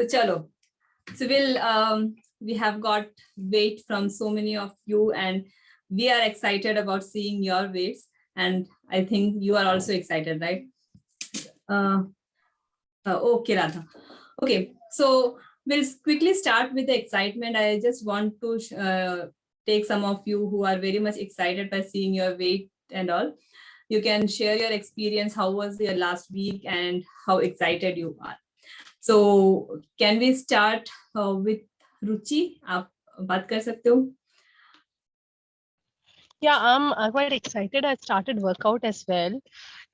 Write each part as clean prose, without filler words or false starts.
So chalo. So we have got weight from so many of you, and we are excited about seeing your weights. And I think you are also excited, right? Okay, Radha. Okay, so we'll quickly start with the excitement. I just want to take some of you who are very much excited by seeing your weight and all. You can share your experience. How was your last week and how excited you are? So can we start with Ruchi? आप बात कर सकते हो? Yeah, I'm quite excited. I started workout as well.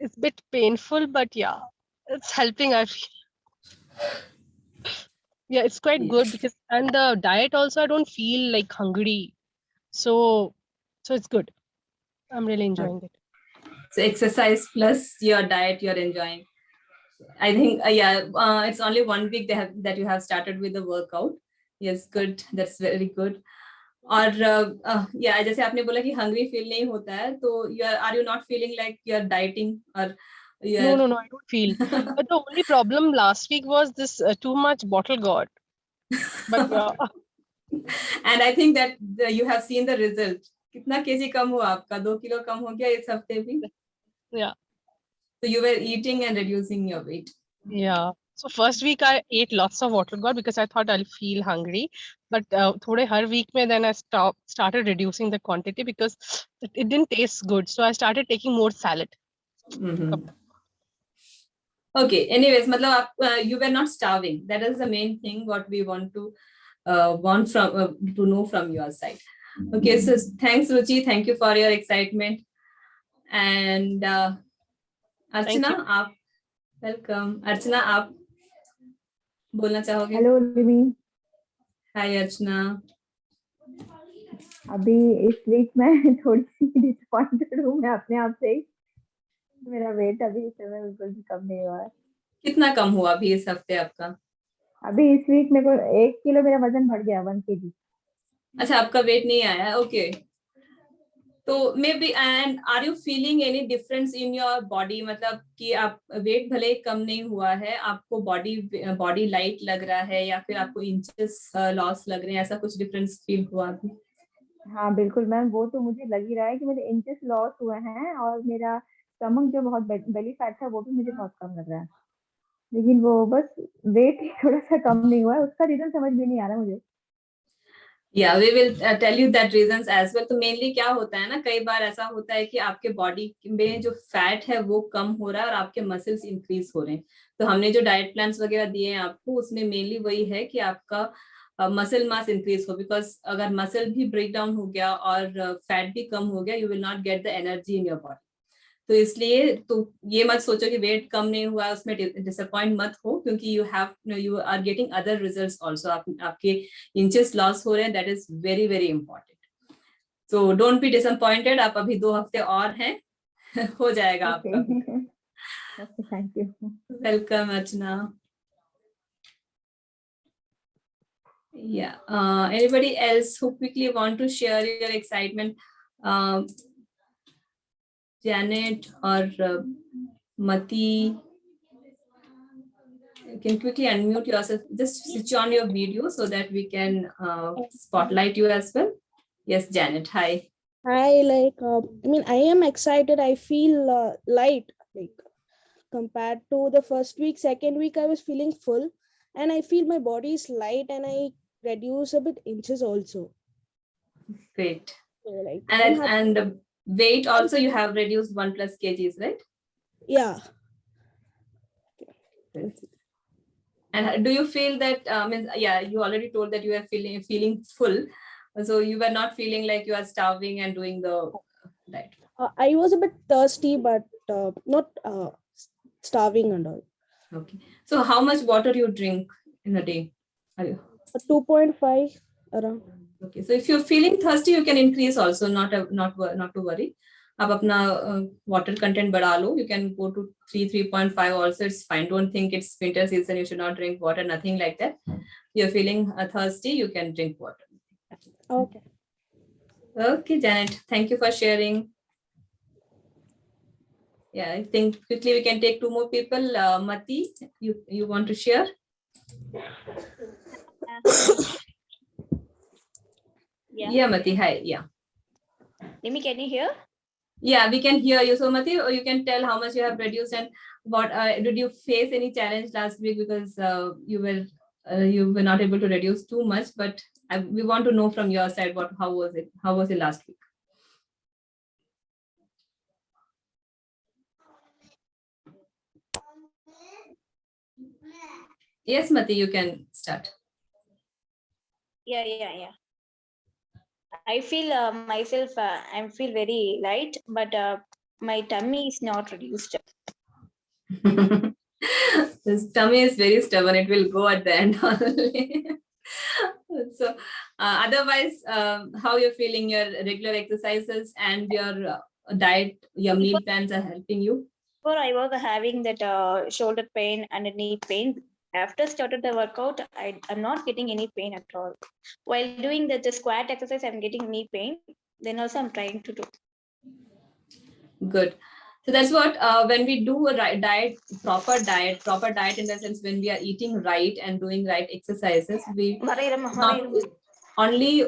It's a bit painful, but yeah, it's helping. Yeah, it's quite good because and the diet also I don't feel like hungry. So it's good. I'm really enjoying it. So exercise plus your diet you're enjoying. I think it's only 1 week that you have started with the workout. Yes, good. That's very good. और जैसे आपने बोला कि hungry feel नहीं होता है, तो are you not feeling like you're dieting or No, I don't feel. But the only problem last week was this too much bottle got. But yeah. And I think that you have seen the result. कितना KG कम हुआ आपका? 2 kilo कम हो गया इस हफ्ते भी? Yeah. So you were eating and reducing your weight. Yeah. So first week I ate lots of water god because I thought I'll feel hungry. But thode har week mein then I started reducing the quantity because it didn't taste good. So I started taking more salad. Mm-hmm. Okay. Anyways, मतलब आप you were not starving. That is the main thing what we want to know from your side. Okay. So thanks, Ruchi. Thank you for your excitement. And Archana, आप welcome. Archana, आप बोलना चाहोगे? Hello लिमी. हाय अर्चना. अभी इस week मैं थोड़ी सी disappointed हूँ मैं अपने आप से. मेरा वेट अभी इस समय बिल्कुल भी कम नहीं हुआ है. कितना कम हुआ अभी इस हफ्ते आपका? अभी इस वीक मेरे को 1 किलो मेरा वजन बढ़ गया, 1 kg. अच्छा, आपका वेट नहीं आया है. ओके. तो maybe and are you feeling any difference in your body? मतलब कि आप वेट भले कम नहीं हुआ है, आपको बॉडी लाइट लग रहा है या फिर आपको इंचेस लॉस लग रहे हैं, ऐसा कुछ डिफरेंस फील हुआ अभी? हाँ बिल्कुल मैम, वो तो मुझे लग ही रहा है कि मेरे इंचेस लॉस हुए हैं और मेरा स्टमक जो बहुत बेली फैट था वो भी मुझे बहुत कम लग रहा है. लेकिन वो बस वेट ही थोड़ा सा कम नहीं हुआ है, उसका रीजन समझ में नहीं आ रहा मुझे. Yeah, we will tell you that reasons as well. तो मेनली क्या होता है ना, कई बार ऐसा होता है कि आपके बॉडी में जो फैट है वो कम हो रहा है और आपके मसल्स इंक्रीज हो रहे हैं. तो हमने जो डाइट प्लान्स वगैरह दिए हैं आपको, उसमें मेनली वही है कि आपका मसल मास इंक्रीज हो. बिकॉज अगर मसल भी ब्रेक डाउन हो गया और फैट भी कम हो गया, you will not get the energy in your body. तो इसलिए तो ये मत सोचो कि वेट कम नहीं हुआ, उसमें डिसअपॉइंट मत हो, क्योंकि you are getting other results also. आपके इंचेस लॉस हो रहे हैं. That is very very important. So don't be disappointed. आप अभी 2 हफ्ते और हैं. हो जाएगा आपका. Okay, thank you. Welcome Archana. Anybody else who quickly want to share your excitement? Janet or Mati, you can quickly unmute yourself. Just switch on your video so that we can spotlight you as well. Yes, Janet. Hi. Hi, I am excited. I feel light, compared to the first week. Second week, I was feeling full, and I feel my body is light, and I reduce a bit inches also. Great. So, and the weight also you have reduced 1+ kgs, right? Yeah. And do you feel that? You already told that you are feeling full, so you were not feeling like you are starving and doing the diet. I was a bit thirsty, but not starving and all. Okay. So how much water you drink in a day? 2.5 around. Okay. So if you're feeling thirsty, you can increase also. Not to worry. आप अपना water content बढ़ा लो. You can go to 3.5 also. It's fine. Don't think it's winter season. You should not drink water. Nothing like that. You're feeling thirsty, you can drink water. Okay. Okay, Janet. Thank you for sharing. Yeah, I think quickly we can take 2 more people. Mati, you want to share? Hi. Yeah, Mati. Hi. Yeah. Nimi, can you hear? Yeah, we can hear you. So, Mati, you can tell how much you have reduced and what did you face any challenge last week because you were not able to reduce too much, but we want to know from your side how was it? How was it last week? Yes, Mati, you can start. Yeah. I feel myself, I feel very light, but my tummy is not reduced. This tummy is very stubborn. It will go at the end only. So, otherwise, how you're feeling? Your regular exercises and your diet, your meal plans are helping you. Before I was having that shoulder pain and knee pain. After started the workout, I'm not getting any pain at all. While doing the squat exercise, I'm getting knee pain. Then also I'm trying to do. Good. So that's what when we do a proper diet in the sense when we are eating right and doing right exercises, we not only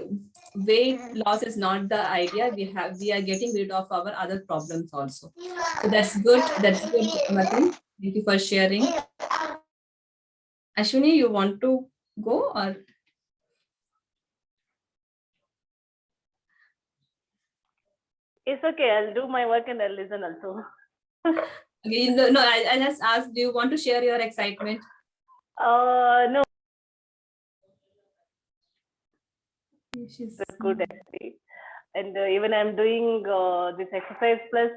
weight loss is not the idea. We are getting rid of our other problems also. So that's good. That's good, Mati. Thank you for sharing. Ashwini, you want to go or? It's okay. I'll do my work and I'll listen also. Okay, no, I just asked, do you want to share your excitement? No, She's good actually. And even I'm doing this exercise plus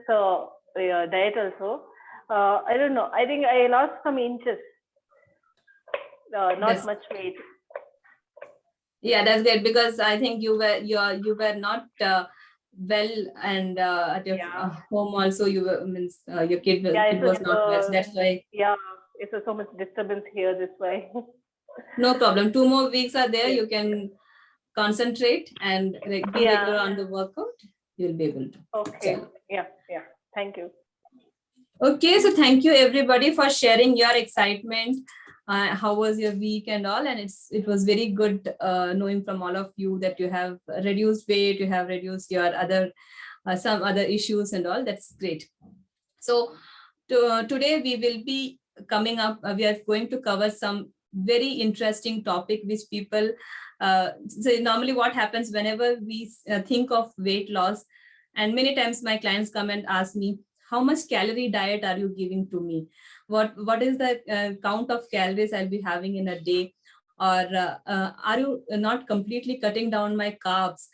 diet also. I don't know. I think I lost some inches. Not Yes. much weight. Yeah, that's good because I think you were not well and at your home also you were means your kid was not well. So that's why. Yeah, it's so much disturbance here. This way. No problem. 2 more weeks are there. You can concentrate and be regular on the workout. You'll be able to. Okay. Yeah. Thank you. Okay, so thank you everybody for sharing your excitement. How was your week and all? And it was very good knowing from all of you that you have reduced weight, you have reduced your other some other issues and all. That's great. So today we will be coming up. We are going to cover some very interesting topic which people. So normally, what happens whenever we think of weight loss, and many times my clients come and ask me, how much calorie diet are you giving to me? What is the count of calories I'll be having in a day? Or are you not completely cutting down my carbs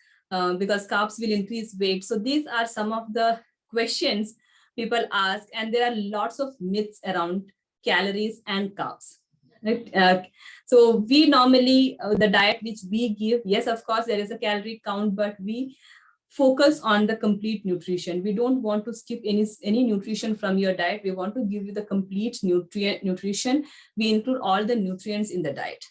because carbs will increase weight? So these are some of the questions people ask, and there are lots of myths around calories and carbs. Right? So we normally the diet which we give, yes, of course there is a calorie count, but we focus on the complete nutrition. We don't want to skip any nutrition from your diet. We want to give you the complete nutrition. We include all the nutrients in the diet.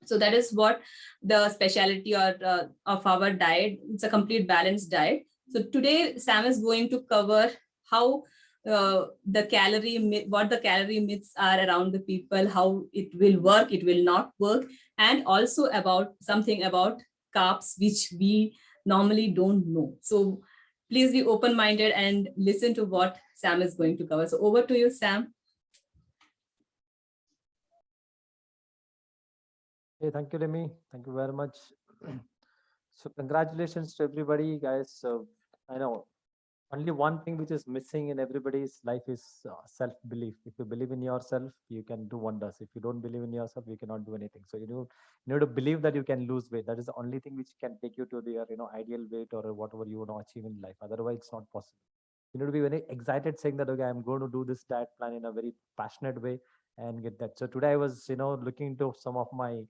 So that is what the specialty of our diet. It's a complete balanced diet. So today Sam is going to cover how what the calorie myths are around the people, how it will work, it will not work, and also about something about carbs which we normally don't know. So please be open-minded and listen to what Sam is going to cover. So over to you, Sam. Hey, thank you, Remy. Thank you very much. So congratulations to everybody, guys. So I know only one thing which is missing in everybody's life is self-belief. If you believe in yourself, you can do wonders. If you don't believe in yourself, you cannot do anything. So you need to believe that you can lose weight. That is the only thing which can take you to the ideal weight or whatever you want to achieve in life. Otherwise, it's not possible. You need to be very excited saying that, okay, I'm going to do this diet plan in a very passionate way and get that. So today I was looking into some of my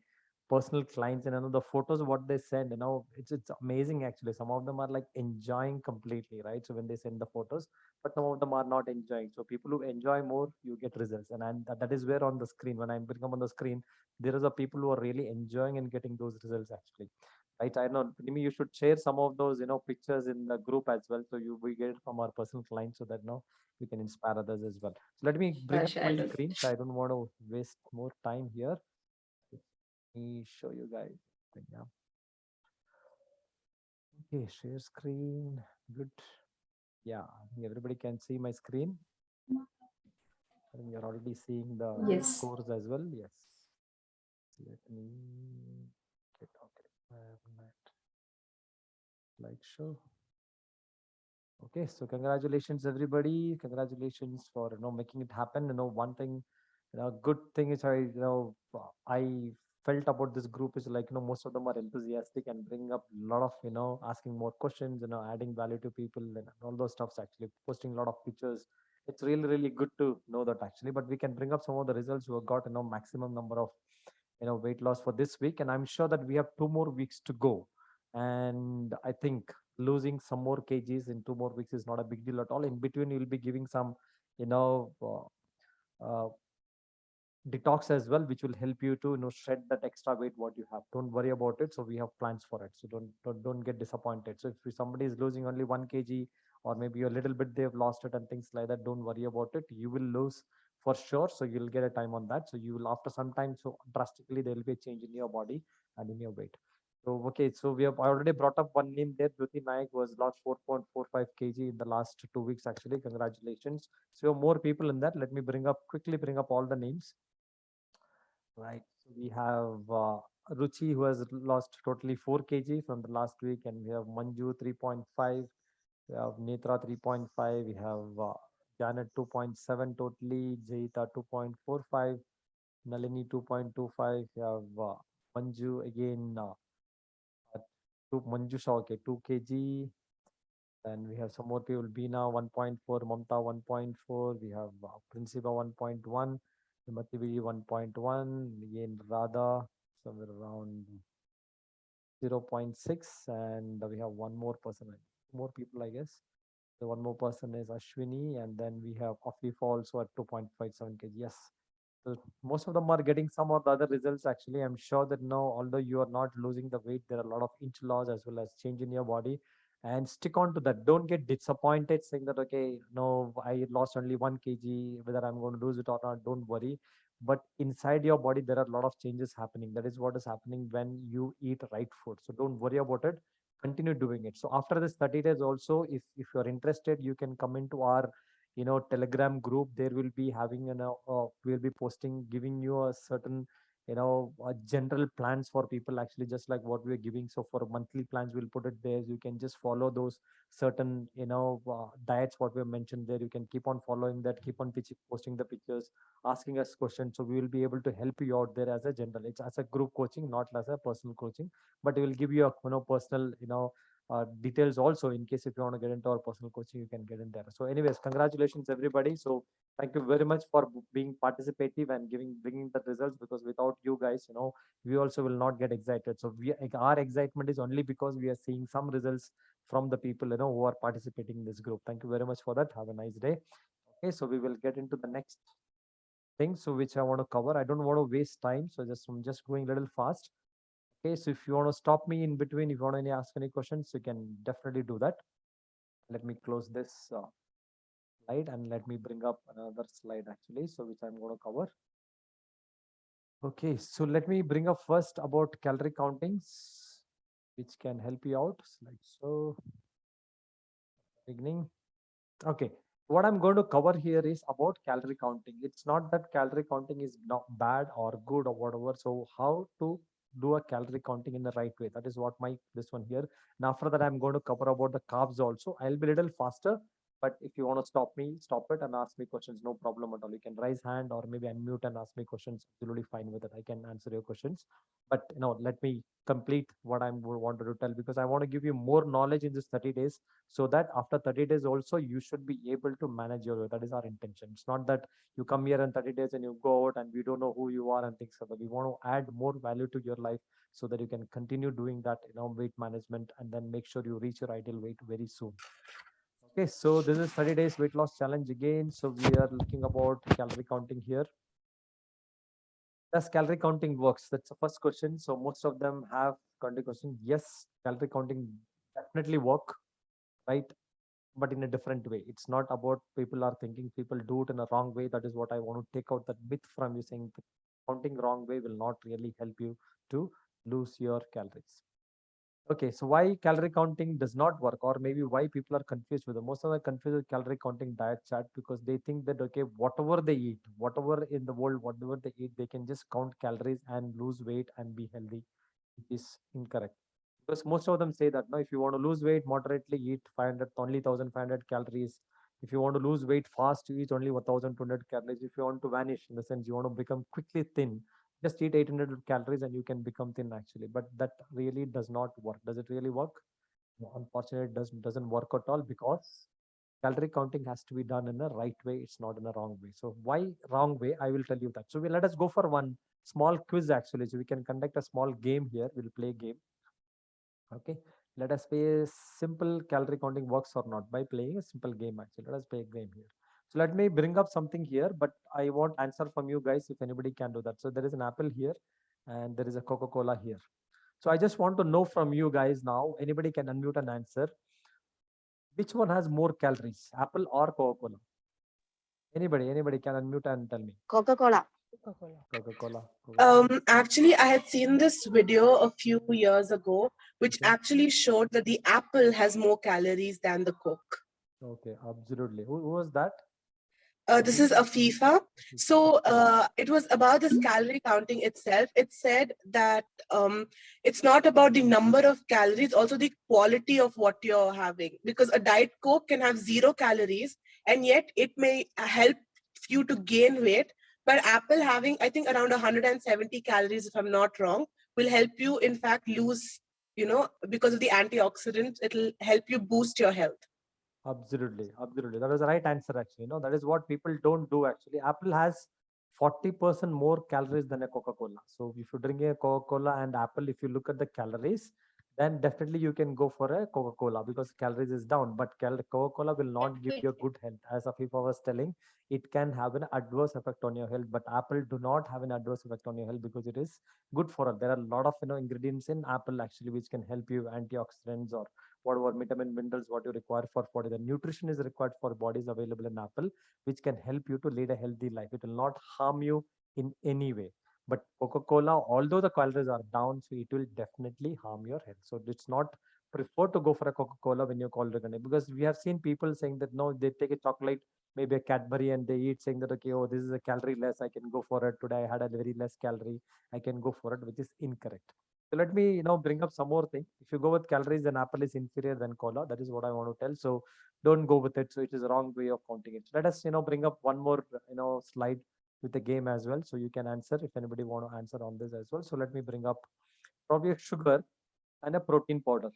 personal clients, and the photos what they send, it's amazing actually. Some of them are like enjoying completely, right? So when they send the photos, but some of them are not enjoying. So people who enjoy more, you get results. And that is where on the screen, when I become on the screen, there is a people who are really enjoying and getting those results actually, right? I know, Nimi, you should share some of those pictures in the group as well, so we get it from our personal clients, so that we can inspire others as well. So let me bring up my screen, so I don't want to waste more time here. me show you guys. Yeah. Okay, share screen. Good. Yeah, I think everybody can see my screen. I think you're already seeing the Yes. scores as well. Yes. Let me get slideshow. Okay, so congratulations everybody. Congratulations for making it happen. One thing, good thing is I felt about this group is like most of them are enthusiastic and bring up a lot of asking more questions, adding value to people and all those stuffs, actually posting a lot of pictures. It's really good to know that, actually. But we can bring up some of the results who have got maximum number of weight loss for this week, and I'm sure that we have 2 more weeks to go. And I think losing some more kgs in 2 more weeks is not a big deal at all. In between, you'll be giving some you know uh, detox as well, which will help you to shed that extra weight what you have. Don't worry about it. So we have plans for it, so don't get disappointed. So if somebody is losing only 1 kg, or maybe a little bit they've lost it and things like that, don't worry about it. You will lose for sure, so you'll get a time on that. So you will, after some time, so drastically there will be a change in your body and in your weight. So okay, so we have already brought up one name there. Jyoti Naik was lost 4.45 kg in the last 2 weeks, actually. Congratulations. So more people in that. Let me quickly bring up all the names. Right. So we have Ruchi, who has lost totally 4 kg from the last week, and we have Manju 3.5, we have Netra 3.5, we have Janet 2.7 totally, Jaita 2.45, Nalini 2.25, we have Manju again, Manjusha, okay, 2 kg. Then we have some more people, Bina 1.4, Mamta 1.4, we have Principa 1.1, Himatividi 1.1, again Radha somewhere around 0.6, and we have one more person, more people, I guess. So one more person is Ashwini, and then we have Afifa also at 2.57 kg. Yes. So most of them are getting some or the other results, actually. I'm sure that now, although you are not losing the weight, there are a lot of inch loss as well as change in your body. And stick on to that. Don't get disappointed saying that, okay, no, I lost only 1 kg, whether I'm going to lose it or not. Don't worry. But inside your body, there are a lot of changes happening. That is what is happening when you eat right food. So don't worry about it. Continue doing it. So after this 30 days also, if you're interested, you can come into our Telegram group. There will be having we'll be posting, giving you a certain general plans for people, actually, just like what we're giving. So for monthly plans, we'll put it there. You can just follow those certain diets what we mentioned there. You can keep on following that, keep on posting the pictures, asking us questions. So we will be able to help you out there as a general. It's as a group coaching, not as a personal coaching, but it will give you a personal details also, in case if you want to get into our personal coaching, you can get in there. So anyways, congratulations everybody. So thank you very much for being participative and bringing the results, because without you guys, we also will not get excited. So our excitement is only because we are seeing some results from the people who are participating in this group. Thank you very much for that. Have a nice day. Okay, so we will get into the next thing, so which I want to cover. I don't want to waste time, so I'm just going a little fast. Okay, so if you want to stop me in between, if you want to ask any questions, you can definitely do that. Let me close this slide and let me bring up another slide, actually, so which I'm going to cover. Okay, so let me bring up first about calorie countings, which can help you out. So beginning. Okay, what I'm going to cover here is about calorie counting. It's not that calorie counting is not bad or good or whatever. So how to do a calorie counting in the right way? That is what this one here. And after that, I'm going to cover about the carbs also. I'll be a little faster, but if you want to stop me, stop it and ask me questions. No problem at all. You can raise hand or maybe unmute and ask me questions. Absolutely fine with it. I can answer your questions. But let me complete what I wanted to tell, because I want to give you more knowledge in this 30 days, so that after 30 days also you should be able to manage your weight. That is our intention. It's not that you come here in 30 days and you go out and we don't know who you are and things like that. We want to add more value to your life so that you can continue doing that weight management, and then make sure you reach your ideal weight very soon. Okay, so this is 30 days weight loss challenge again. So we are looking about calorie counting here. Does calorie counting works? That's the first question. So most of them have calorie question. Yes, calorie counting definitely work, right? But in a different way. It's not about people are thinking people do it in a wrong way. That is what I want to take out that myth from you, saying counting wrong way will not really help you to lose your calories. Okay, so why calorie counting does not work, or maybe why people are confused with it. Most of them are confused with calorie counting diet chart because they think that, okay, whatever they eat, whatever in the world, whatever they eat, they can just count calories and lose weight and be healthy, which is incorrect. Because most of them say that, no, if you want to lose weight moderately, eat 500, only 1,500 calories. If you want to lose weight fast, you eat only 1,200 calories. If you want to vanish, in the sense you want to become quickly thin, just eat 800 calories and you can become thin actually. But that really does not work. Does it really work? No, unfortunately, it doesn't work at all, because calorie counting has to be done in a right way. It's not in a wrong way. So why wrong way? I will tell you that. So let us go for one small quiz actually. So we can conduct a small game here. We'll play a game. Okay, let us play a simple calorie counting works or not by playing a simple game actually. Let us play a game here. So let me bring up something here, but I want answer from you guys if anybody can do that. So there is an apple here and there is a Coca-Cola here. So I just want to know from you guys now, anybody can unmute and answer. Which one has more calories, apple or Coca-Cola? Anybody can unmute and tell me. Coca-Cola. Coca-Cola. Actually, I had seen this video a few years ago, which Okay. actually showed that the apple has more calories than the Coke. Okay, absolutely. Who was that? This is a FIFA. So it was about this calorie counting itself. It said that it's not about the number of calories, also the quality of what you're having. Because a Diet Coke can have 0 calories, and yet it may help you to gain weight. But Apple having, I think, around 170 calories, if I'm not wrong, will help you, in fact, lose, because of the antioxidants, it'll help you boost your health. Absolutely, absolutely. That was the right answer actually. That is what people don't do actually. Apple has 40% more calories than a Coca-Cola. So if you drink a Coca-Cola and Apple, if you look at the calories, then definitely you can go for a Coca-Cola because calories is down. But Coca-Cola will not give you a good health. As Afifa was telling, it can have an adverse effect on your health. But Apple do not have an adverse effect on your health because it is good for it. There are a lot of ingredients in Apple actually which can help you, antioxidants or whatever vitamin minerals what you require for body. The nutrition is required for body is available in apple, which can help you to lead a healthy life. It will not harm you in any way. But Coca-Cola, although the calories are down, so it will definitely harm your health. So it's not prefer to go for a Coca-Cola when you call it, because we have seen people saying that no, they take a chocolate, maybe a Cadbury, and they eat saying that, okay, oh, this is a calorie less, I can go for it today, I had a very less calorie, I can go for it, which is incorrect. So let me, bring up some more thing. If you go with calories, then apple is inferior than cola. That is what I want to tell. So don't go with it. So it is a wrong way of counting it. So let us, bring up one more, slide with the game as well. So you can answer if anybody want to answer on this as well. So let me bring up probably a sugar and a protein powder.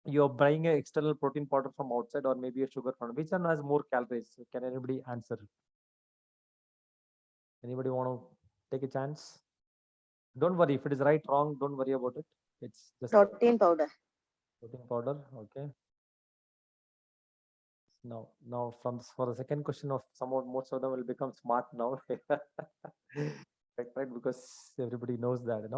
You're buying an external protein powder from outside or maybe a sugar powder. Which one has more calories? Can anybody answer? Anybody want to take a chance? Don't worry. If it is right, wrong, don't worry about it. It's just Protein powder. protein powder. Okay. Now from for the second question of most of them will become smart now. Right, because everybody knows that,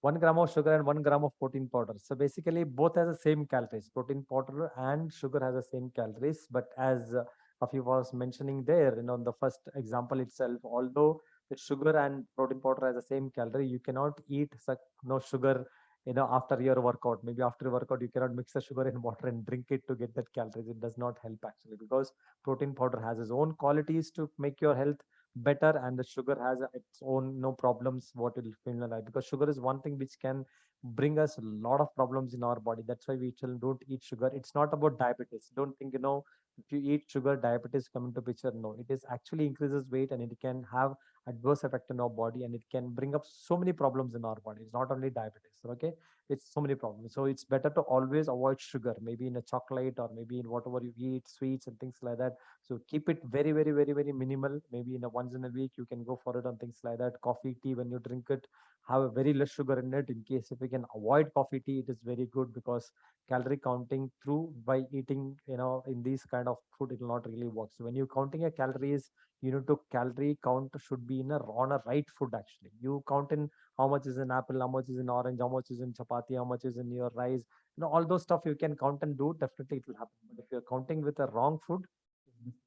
1 gram of sugar and 1 gram of protein powder. So basically both has the same calories. Protein powder and sugar has the same calories. But as Afi was mentioning there, in the first example itself, although the sugar and protein powder has the same calorie, you cannot eat such no sugar after your workout. Maybe after your workout, you cannot mix the sugar in water and drink it to get that calories. It does not help actually, because protein powder has its own qualities to make your health better, and the sugar has its own no problems what will feel like, because sugar is one thing which can bring us a lot of problems in our body. That's why we don't eat sugar. It's not about diabetes. Don't think if you eat sugar, diabetes come into picture. No, it is actually increases weight and it can have adverse effect on our body, and it can bring up so many problems in our body. It's not only diabetes. Okay, it's so many problems. So it's better to always avoid sugar, maybe in a chocolate or maybe in whatever you eat, sweets and things like that. So keep it very, very, very, very minimal. Maybe in a once in a week, you can go for it on things like that. Coffee, tea, when you drink it, have a very less sugar in it. In case if we can avoid coffee, tea, it is very good, because calorie counting through by eating, in these kind of food, it will not really work. So when you're counting a calories, you need to calorie count should be on a right food actually. You count in how much is in apple, how much is in orange, how much is in chapati, how much is in your rice. All those stuff you can count and do, definitely it will happen. But if you're counting with the wrong food,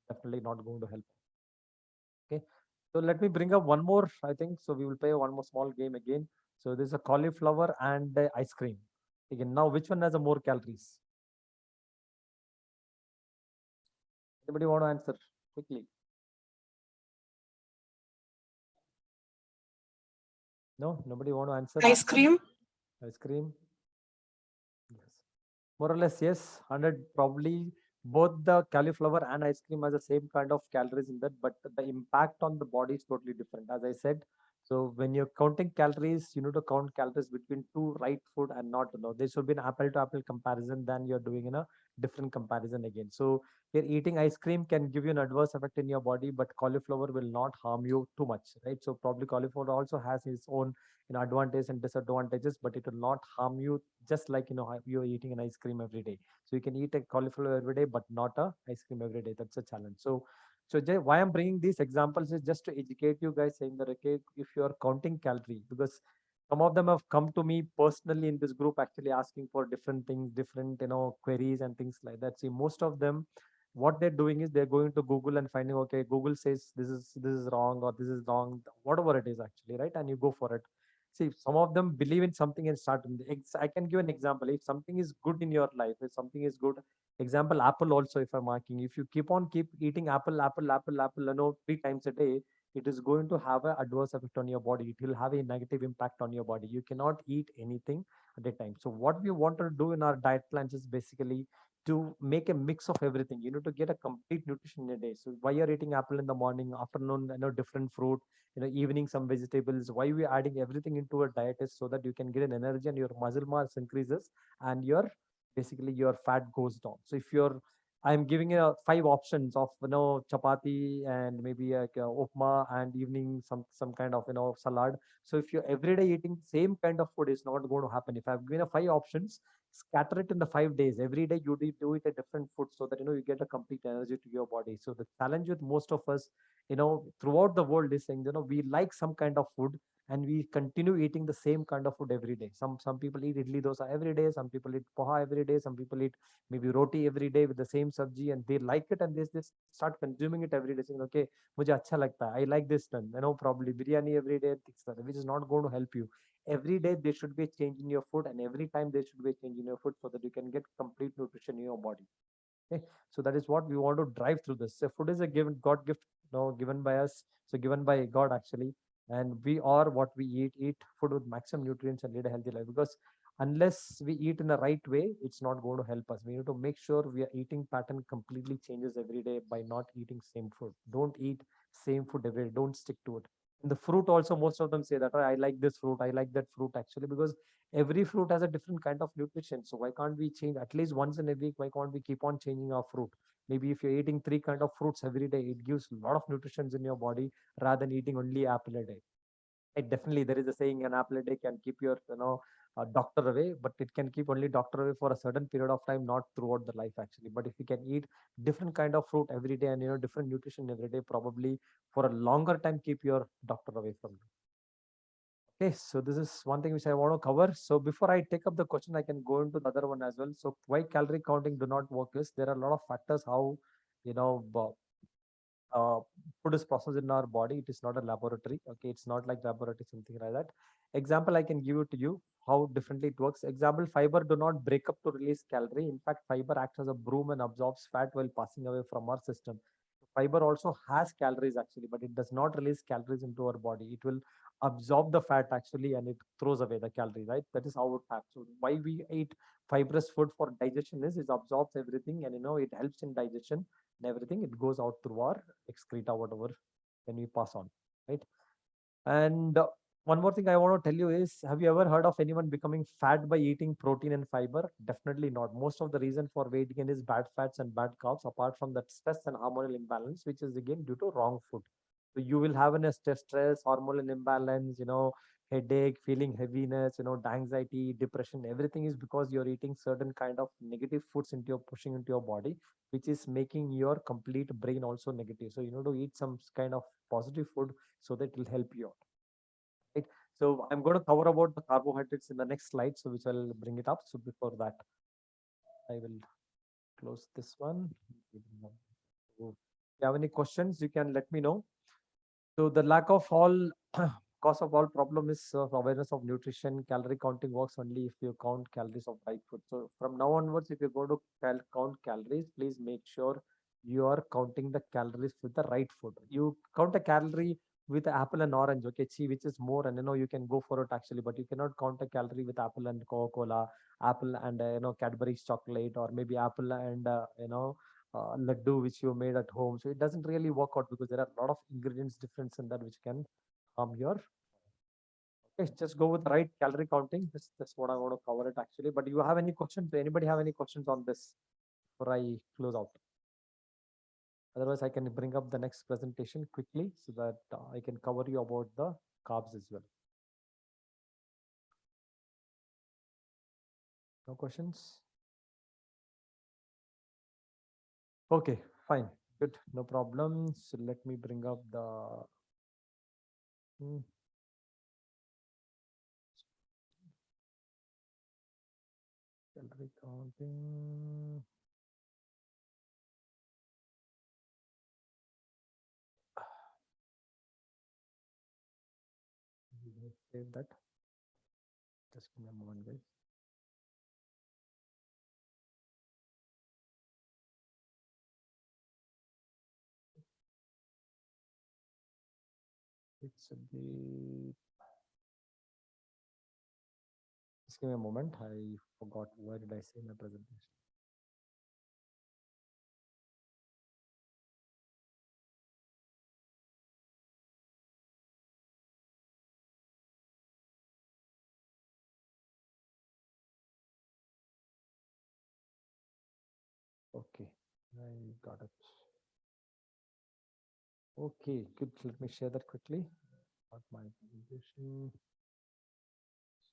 definitely not going to help. Okay. So let me bring up one more, I think. So we will play one more small game again. So there's a cauliflower and ice cream. Again, now which one has a more calories? Anybody want to answer quickly? No, nobody want to answer. Ice cream. Ice cream. Yes. More or less, yes. 100 probably both the cauliflower and ice cream has the same kind of calories in that, but the impact on the body is totally different. As I said, so when you're counting calories, you need to count calories between two right food and not, there should be an apple to apple comparison than you're doing in a different comparison again. So you're eating ice cream can give you an adverse effect in your body, but cauliflower will not harm you too much, right? So probably cauliflower also has its own advantages and disadvantages, but it will not harm you just like you're eating an ice cream every day. So you can eat a cauliflower every day, but not a ice cream every day. That's a challenge. So Jay, why I'm bringing these examples is just to educate you guys, saying that okay, if you are counting calorie, because some of them have come to me personally in this group, actually asking for different things, different queries and things like that. See, most of them, what they're doing is they're going to Google and finding, okay, Google says this is wrong or this is wrong, whatever it is actually, right? And you go for it. See, some of them believe in something and start. I can give an example. If something is good in your life, if something is good, example, apple also, if I'm marking, if you keep eating apple, 3 times a day, it is going to have an adverse effect on your body. It will have a negative impact on your body. You cannot eat anything at a time. So what we want to do in our diet plans is basically to make a mix of everything. You need to get a complete nutrition in a day. So why you're eating apple in the morning, afternoon, different fruit, evening some vegetables. Why we adding everything into a diet is so that you can get an energy and your muscle mass increases and your basically your fat goes down. So if you're I'm giving you 5 options of chapati and maybe like upma and evening some kind of salad. So if you're every day eating same kind of food, is not going to happen. If I've given 5 options, scatter it in the 5 days. Every day you do it a different food so that you get a complete energy to your body. So the challenge with most of us throughout the world is saying we like some kind of food and we continue eating the same kind of food every day. Some people eat idli dosa every day, some people eat poha every day, some people eat maybe roti every day with the same sabji, and they like it and they start consuming it every day, saying okay, mujhe acha lagta hai, I like this one, probably biryani every day, which is not going to help you. Every day there should be a change in your food, and every time there should be a change in your food so that you can get complete nutrition in your body. Okay, so that is what we want to drive through this. So food is a given God gift, given by us, so given by God actually, and we are what we eat food with maximum nutrients and lead a healthy life. Because unless we eat in the right way, it's not going to help us. We need to make sure we are eating pattern completely changes every day by not eating same food. Don't eat same food every day. Don't stick to it. And the fruit also, most of them say that, "Oh, I like this fruit, I like that fruit," actually, because every fruit has a different kind of nutrition. So why can't we change at least once in a week? Why can't we keep on changing our fruit? Maybe if you're eating 3 kind of fruits every day, it gives a lot of nutrition in your body rather than eating only apple a day. It definitely, there is a saying, an apple a day can keep your doctor away, but it can keep only doctor away for a certain period of time, not throughout the life actually. But if you can eat different kind of fruit every day and different nutrition every day, probably for a longer time keep your doctor away from you. Okay, so this is one thing which I want to cover. So before I take up the question, I can go into the other one as well. So why calorie counting do not work is there are a lot of factors how you know uh, food is processed in our body. It is not a laboratory. Okay, it's not like laboratory, something like that. Example, I can give it to you how differently it works. Example, fiber do not break up to release calorie. In fact, fiber acts as a broom and absorbs fat while passing away from our system. Fiber also has calories actually, but it does not release calories into our body. It will absorb the fat actually and it throws away the calorie, right? That is how it happens. So why we eat fibrous food for digestion is it absorbs everything, and it helps in digestion and everything. It goes out through our excreta, whatever, when we pass on, right? And one more thing I want to tell you is, have you ever heard of anyone becoming fat by eating protein and fiber? Definitely not. Most of the reason for weight gain is bad fats and bad carbs, apart from that stress and hormonal imbalance, which is again due to wrong food. So you will have a stress, hormonal imbalance, headache, feeling heaviness, anxiety, depression. Everything is because you're eating certain kind of negative foods into your pushing into your body, which is making your complete brain also negative. So you need to eat some kind of positive food so that it will help you out. Right. So I'm going to cover about the carbohydrates in the next slide, so which I'll bring it up. So before that, I will close this one. So if you have any questions, you can let me know. So the lack of all cause of all problem is awareness of nutrition. Calorie counting works only if you count calories of right food. So from now onwards, if you go to count calories, please make sure you are counting the calories with the right food. You count a calorie with apple and orange, okay, see which is more, and you can go for it actually, but you cannot count a calorie with apple and Coca-Cola, apple and Cadbury's chocolate, or maybe apple and laddu which you made at home. So it doesn't really work out because there are a lot of ingredients difference in that which can harm your. Okay, just go with the right calorie counting. That's what I want to cover it actually. But you have any questions? Anybody have any questions on this before I close out? Otherwise, I can bring up the next presentation quickly so that I can cover you about the carbs as well. No questions? Okay, fine, good, no problem. So let me bring up the. Calorie counting. Save that. Just give me a moment, guys. It should be. Just give me a moment. I forgot where did I say my presentation. Okay, I got it. Okay, good. Let me share that quickly. Got my presentation.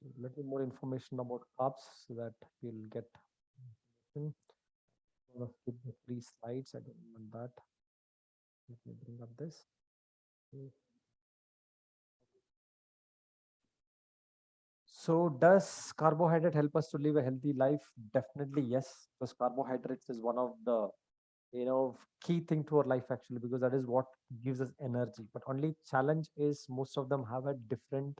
So a little more information about carbs so that you'll get information. I'm gonna skip the 3 slides. I don't want that. Let me bring up this. Okay. So does carbohydrate help us to live a healthy life? Definitely yes, because carbohydrates is one of the key thing to our life actually, because that is what gives us energy. But only challenge is most of them have a different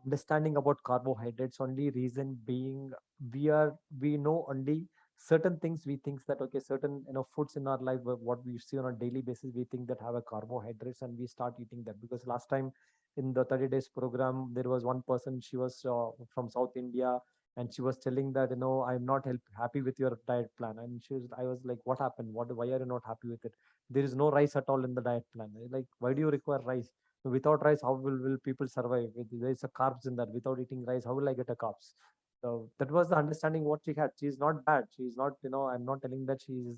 understanding about carbohydrates. Only reason being we know only certain things. We think that okay, certain foods in our life what we see on a daily basis, we think that have a carbohydrates, and we start eating that. Because last time in the 30 days program, there was one person, she was from South India, and she was telling that I'm not happy with your diet plan. And I was like, what happened? Why are you not happy with it? There is no rice at all in the diet plan. Like, why do you require rice? Without rice, how will people survive? There is a carbs in that. Without eating rice, how will I get a carbs? So that was the understanding what she had. She's not bad. She's not, I'm not telling that she's,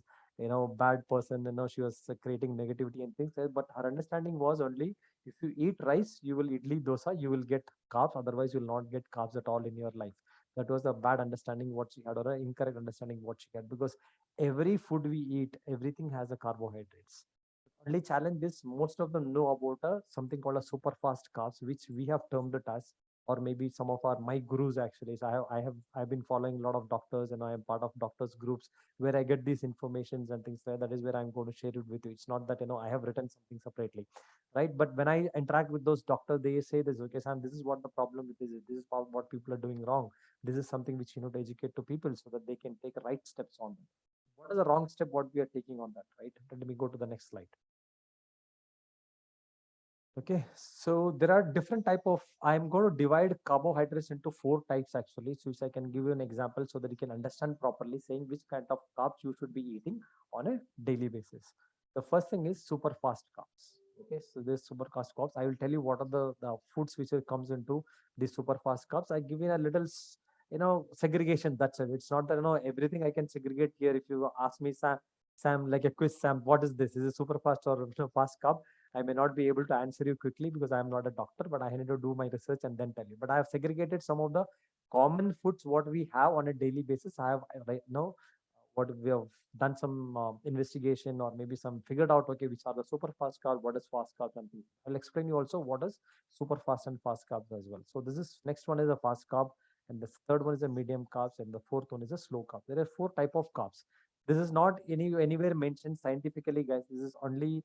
bad person. She was creating negativity and things. But her understanding was only if you eat rice, you will idli dosa, you will get carbs. Otherwise, you will not get carbs at all in your life. That was a bad understanding what she had, or an incorrect understanding what she had. Because every food we eat, everything has a carbohydrates. Only challenge is most of them know about something called a super fast carbs, which we have termed it as, or maybe some of our my gurus actually. So I've been following a lot of doctors, and I am part of doctors groups where I get these informations and things like that. Is where I'm going to share it with you. It's not that I have written something separately, right? But when I interact with those doctors, they say this, okay, Sam, this is what the problem with this is. This is what people are doing wrong. This is something which to educate to people so that they can take right steps on them. What is the wrong step? What we are taking on that, right? Let me go to the next slide. Okay, so there are different type of, I'm going to divide carbohydrates into 4 types actually, so which I can give you an example so that you can understand properly, saying which kind of carbs you should be eating on a daily basis. The first thing is super fast carbs. Okay, so this super fast carbs, I will tell you what are the foods which comes into the super fast carbs. I give you a little, segregation. That's it. It's not that everything I can segregate here. If you ask me, Sam, like a quiz, Sam, what is this? Is it super fast or fast carb? I may not be able to answer you quickly because I am not a doctor, but I need to do my research and then tell you. But I have segregated some of the common foods what we have on a daily basis. I have right now what we have done some investigation, or maybe some figured out, okay, which are the super fast carbs, what is fast carbs, and things. I'll explain you also what is super fast and fast carbs as well. So this is next one is a fast carb, and the third one is a medium carbs, and the fourth one is a slow carb. There are 4 type of carbs. This is not anywhere mentioned scientifically, guys. This is only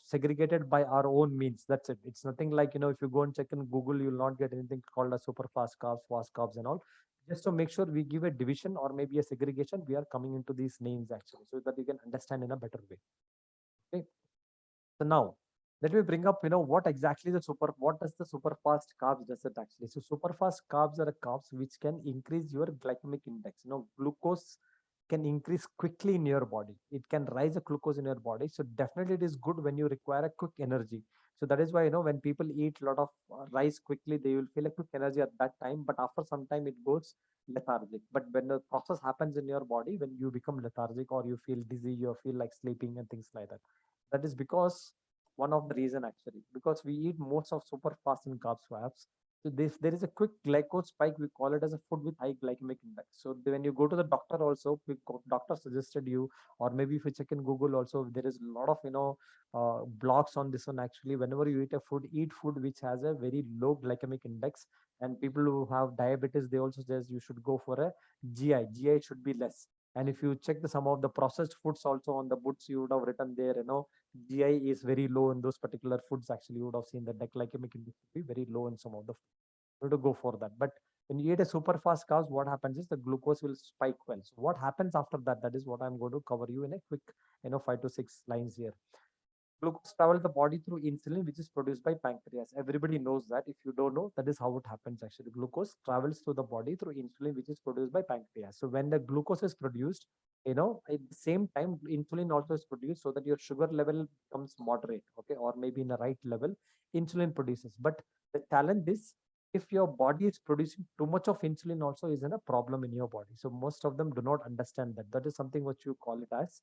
segregated by our own means. That's it. It's nothing like, if you go and check in Google, you'll not get anything called as super fast carbs and all. Just to make sure we give a division or maybe a segregation, we are coming into these names actually, so that you can understand in a better way. Okay. So now let me bring up, what does the super fast carbs does it actually? So super fast carbs are carbs which can increase your glycemic index. Glucose can increase quickly in your body. It can rise a glucose in your body. So definitely it is good when you require a quick energy. So that is why, when people eat a lot of rice quickly, they will feel a quick energy at that time, but after some time it goes lethargic. But when the process happens in your body, when you become lethargic or you feel dizzy, you feel like sleeping and things like that, that is because one of the reason actually, because we eat most of super fast and carb swaps. So this, there is a quick glycose spike. We call it as a food with high glycemic index. So when you go to the doctor also, doctor suggested you, or maybe if you check in Google also, there is a lot of blogs on this one actually. Whenever you eat food which has a very low glycemic index, and people who have diabetes, they also suggest you should go for a GI. GI should be less. And if you check some of the processed foods also on the books, you would have written there, GI is very low in those particular foods. Actually, you would have seen that the glycemic index will be very low in some of the food. You have to go for that. But when you eat a super fast carbs, what happens is the glucose will spike well. So what happens after that? That is what I'm going to cover you in a quick, 5 to 6 lines here. Glucose travels the body through insulin, which is produced by pancreas. Everybody knows that. If you don't know, that is how it happens actually. Glucose travels through the body through insulin, which is produced by pancreas. So when the glucose is produced, at the same time, insulin also is produced, so that your sugar level becomes moderate, okay, or maybe in the right level, insulin produces. But the challenge is, if your body is producing too much of insulin also is a problem in your body. So most of them do not understand that. That is something what you call it as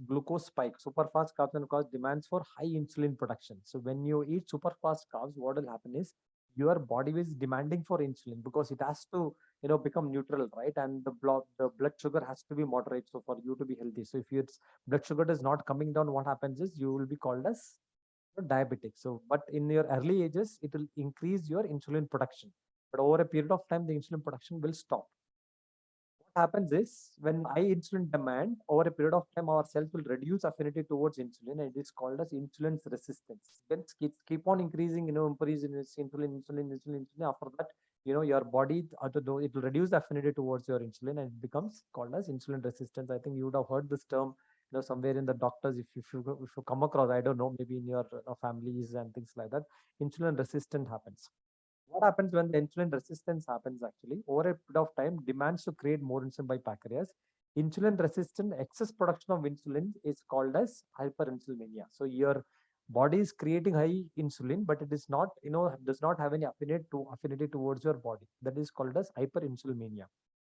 glucose spike. Super fast carbs and cause demands for high insulin production. So when you eat super fast carbs, what will happen is your body is demanding for insulin, because it has to, become neutral, right? And the blood sugar has to be moderate, so for you to be healthy. So if your blood sugar is not coming down, what happens is you will be called as diabetic. So, but in your early ages, it will increase your insulin production. But over a period of time, the insulin production will stop. What happens is, when high insulin demand, over a period of time, our cells will reduce affinity towards insulin, and it is called as insulin resistance. Then keep on increasing, increasing insulin. After that, your body, it will reduce the affinity towards your insulin, and it becomes called as insulin resistance. I think you would have heard this term, somewhere in the doctors, if you come across, I don't know, maybe in your families and things like that. Insulin resistant happens. What happens when the insulin resistance happens actually? Over a period of time, demands to create more insulin by pancreas. Insulin resistant excess production of insulin is called as hyperinsulinemia. So your body is creating high insulin, but it is not, does not have any affinity towards your body. That is called as hyperinsulinemia.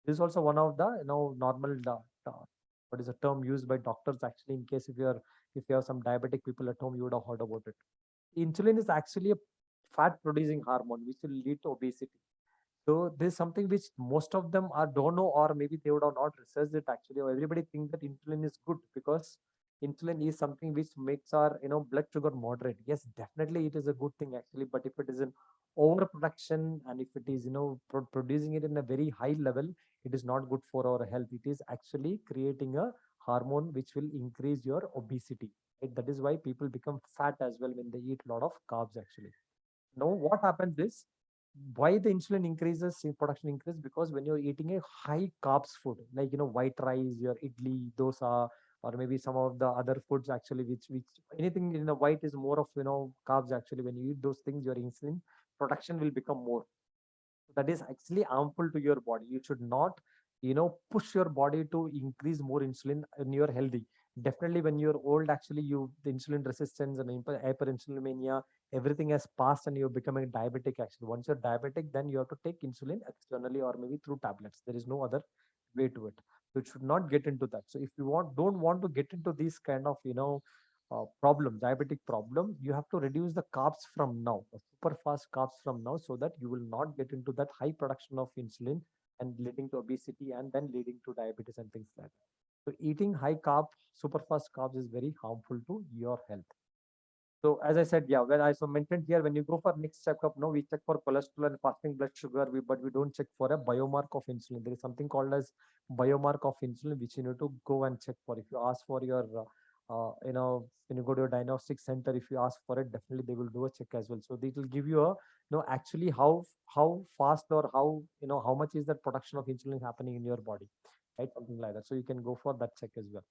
This is also one of the, normal, what is a term used by doctors actually, in case if you have some diabetic people at home, you would have heard about it. Insulin is actually a fat producing hormone which will lead to obesity. So this is something which most of them don't know, or maybe they would have not researched it actually. Or everybody think that insulin is good because insulin is something which makes our blood sugar moderate. Yes, definitely it is a good thing actually. But if it is an overproduction, and if it is producing it in a very high level, it is not good for our health. It is actually creating a hormone which will increase your obesity. Right? That is why people become fat as well when they eat a lot of carbs actually. Now, what happens is, why the insulin increases in production increase? Because when you're eating a high carbs food, like white rice, your idli, dosa, or maybe some of the other foods actually, which anything in the white is more of carbs actually. When you eat those things, your insulin production will become more. That is actually harmful to your body. You should not, push your body to increase more insulin when you're healthy. Definitely when you're old, actually, the insulin resistance and hyperinsulinemia, everything has passed, and you're becoming diabetic actually. Once you're diabetic, then you have to take insulin externally or maybe through tablets. There is no other way to it. So it should not get into that. So if you don't want to get into these kind of diabetic problem, you have to reduce the carbs from now, the super fast carbs from now, so that you will not get into that high production of insulin and leading to obesity and then leading to diabetes and things like that. So eating high carb, super fast carbs is very harmful to your health. So as I said, yeah, when I so mentioned here, when you go for next checkup, no, we check for cholesterol and fasting blood sugar, but we don't check for a biomark of insulin. There is something called as biomark of insulin, which you need to go and check for. If you ask for your when you go to a diagnostic center, if you ask for it, definitely they will do a check as well. So they will give you a, actually how fast or how, how much is that production of insulin happening in your body, right? Something like that. So you can go for that check as well.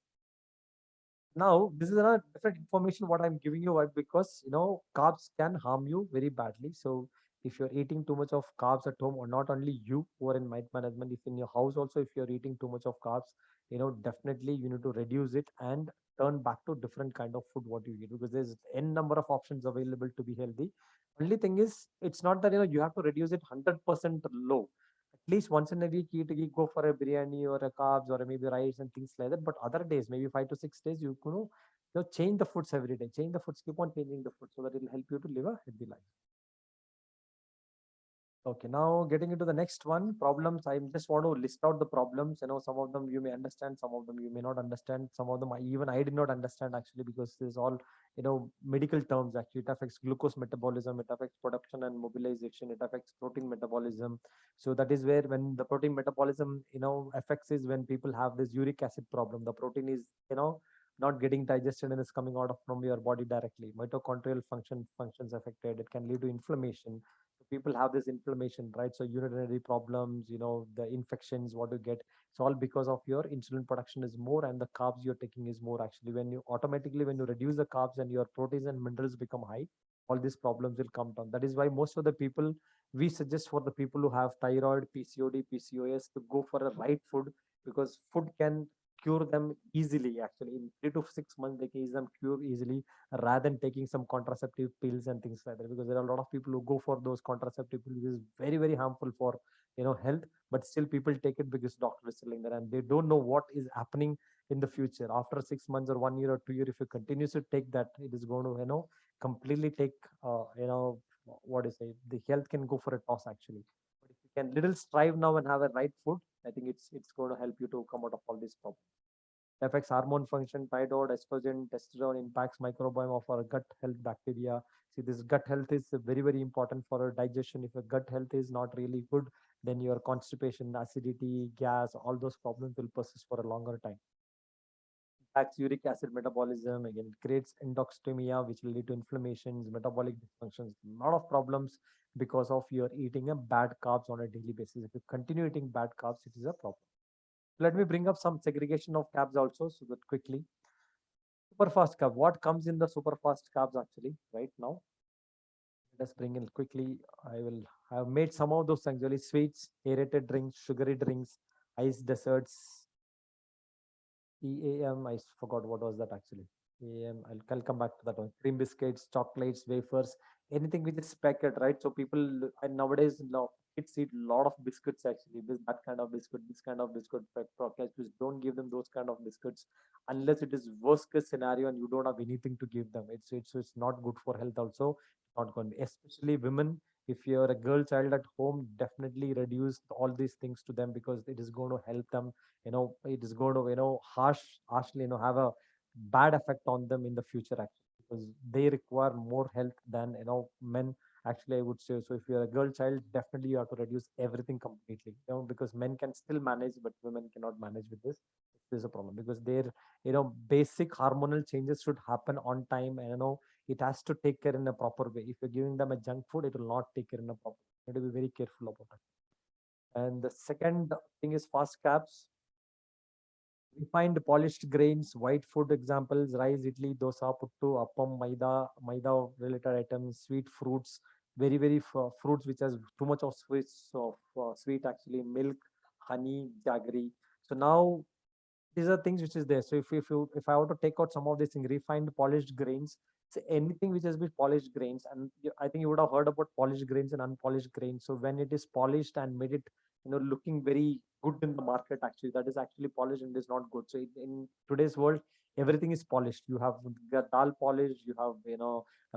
Now, this is another different information what I'm giving you, why? Because carbs can harm you very badly. So if you're eating too much of carbs at home, or not only you who are in might management, if in your house also, if you're eating too much of carbs, definitely you need to reduce it and turn back to different kind of food what you eat, because there's n number of options available to be healthy. Only thing is, it's not that you have to reduce it 100% low. At least once in a week, you go for a biryani or a carbs or maybe rice and things like that. But other days, maybe 5 to 6 days, change the foods every day. Change the foods, keep on changing the food, so that it will help you to live a healthy life. Okay, now getting into the next one, problems. I just want to list out the problems. Some of them you may understand, some of them you may not understand. Some of them I did not understand actually, because this is all medical terms. Actually, it affects glucose metabolism, it affects production and mobilization, it affects protein metabolism. So that is where, when the protein metabolism affects, is when people have this uric acid problem. The protein is not getting digested and is coming out of from your body directly. Mitochondrial functions affected. It can lead to inflammation. People have this inflammation, right? So urinary problems, the infections what you get, it's all because of your insulin production is more and the carbs you're taking is more. Actually, when you reduce the carbs and your proteins and minerals become high, all these problems will come down. That is why most of the people, we suggest for the people who have thyroid, PCOD, PCOS, to go for a right food, because food can cure them easily. Actually, in 3 to 6 months they can ease them cure easily, rather than taking some contraceptive pills and things like that. Because there are a lot of people who go for those contraceptive pills, which is very, very harmful for health, but still people take it because doctor is telling that, and they don't know what is happening in the future after 6 months or 1 year or 2 years. If you continue to take that, it is going to completely take what is it, the health can go for a toss actually. But if you can little strive now and have a right food, I think it's going to help you to come out of all these problems. Affects hormone function, thyroid, estrogen, testosterone, impacts microbiome of our gut health, bacteria. See, this gut health is very, very important for our digestion. If your gut health is not really good, then your constipation, acidity, gas, all those problems will persist for a longer time. Impacts uric acid metabolism, again, creates endostomia, which will lead to inflammations, metabolic dysfunctions, a lot of problems because of your eating a bad carbs on a daily basis. If you continue eating bad carbs, it is a problem. Let me bring up some segregation of carbs also, so that quickly. Super fast carb. What comes in the super fast carbs actually right now? Let's bring in quickly. I have made some of those things, really sweets, aerated drinks, sugary drinks, ice desserts, EAM. I forgot what was that actually. EAM. I'll come back to that one. Cream biscuits, chocolates, wafers, anything which is packet, right? So people, and nowadays now kids eat a lot of biscuits actually. That kind of biscuit, this kind of biscuit, packets. Please don't give them those kind of biscuits unless it is worst case scenario and you don't have anything to give them. It's not good for health also. Not going to be, especially women. If you're a girl child at home, definitely reduce all these things to them, because it is going to help them. It is going to harshly have a bad effect on them in the future actually, because they require more health than men actually, I would say. So if you're a girl child, definitely you have to reduce everything completely, because men can still manage, but women cannot manage with this. There's a problem, because their basic hormonal changes should happen on time, and it has to take care in a proper way. If you're giving them a junk food, it will not take care in a proper way. You have to be very careful about it. And the second thing is fast carbs. Refined polished grains, white food examples, rice, idli, dosa, puttu, appam, maida related items, sweet fruits, very, very fruits which has too much of sweet actually, milk, honey, jaggery. So now these are things which is there. So if I were to take out some of these things, refined polished grains, so anything which has been polished grains, and I think you would have heard about polished grains and unpolished grains. So when it is polished and made it looking very good in the market, actually that is actually polished and is not good. So in today's world, everything is polished. You have dal polished, you have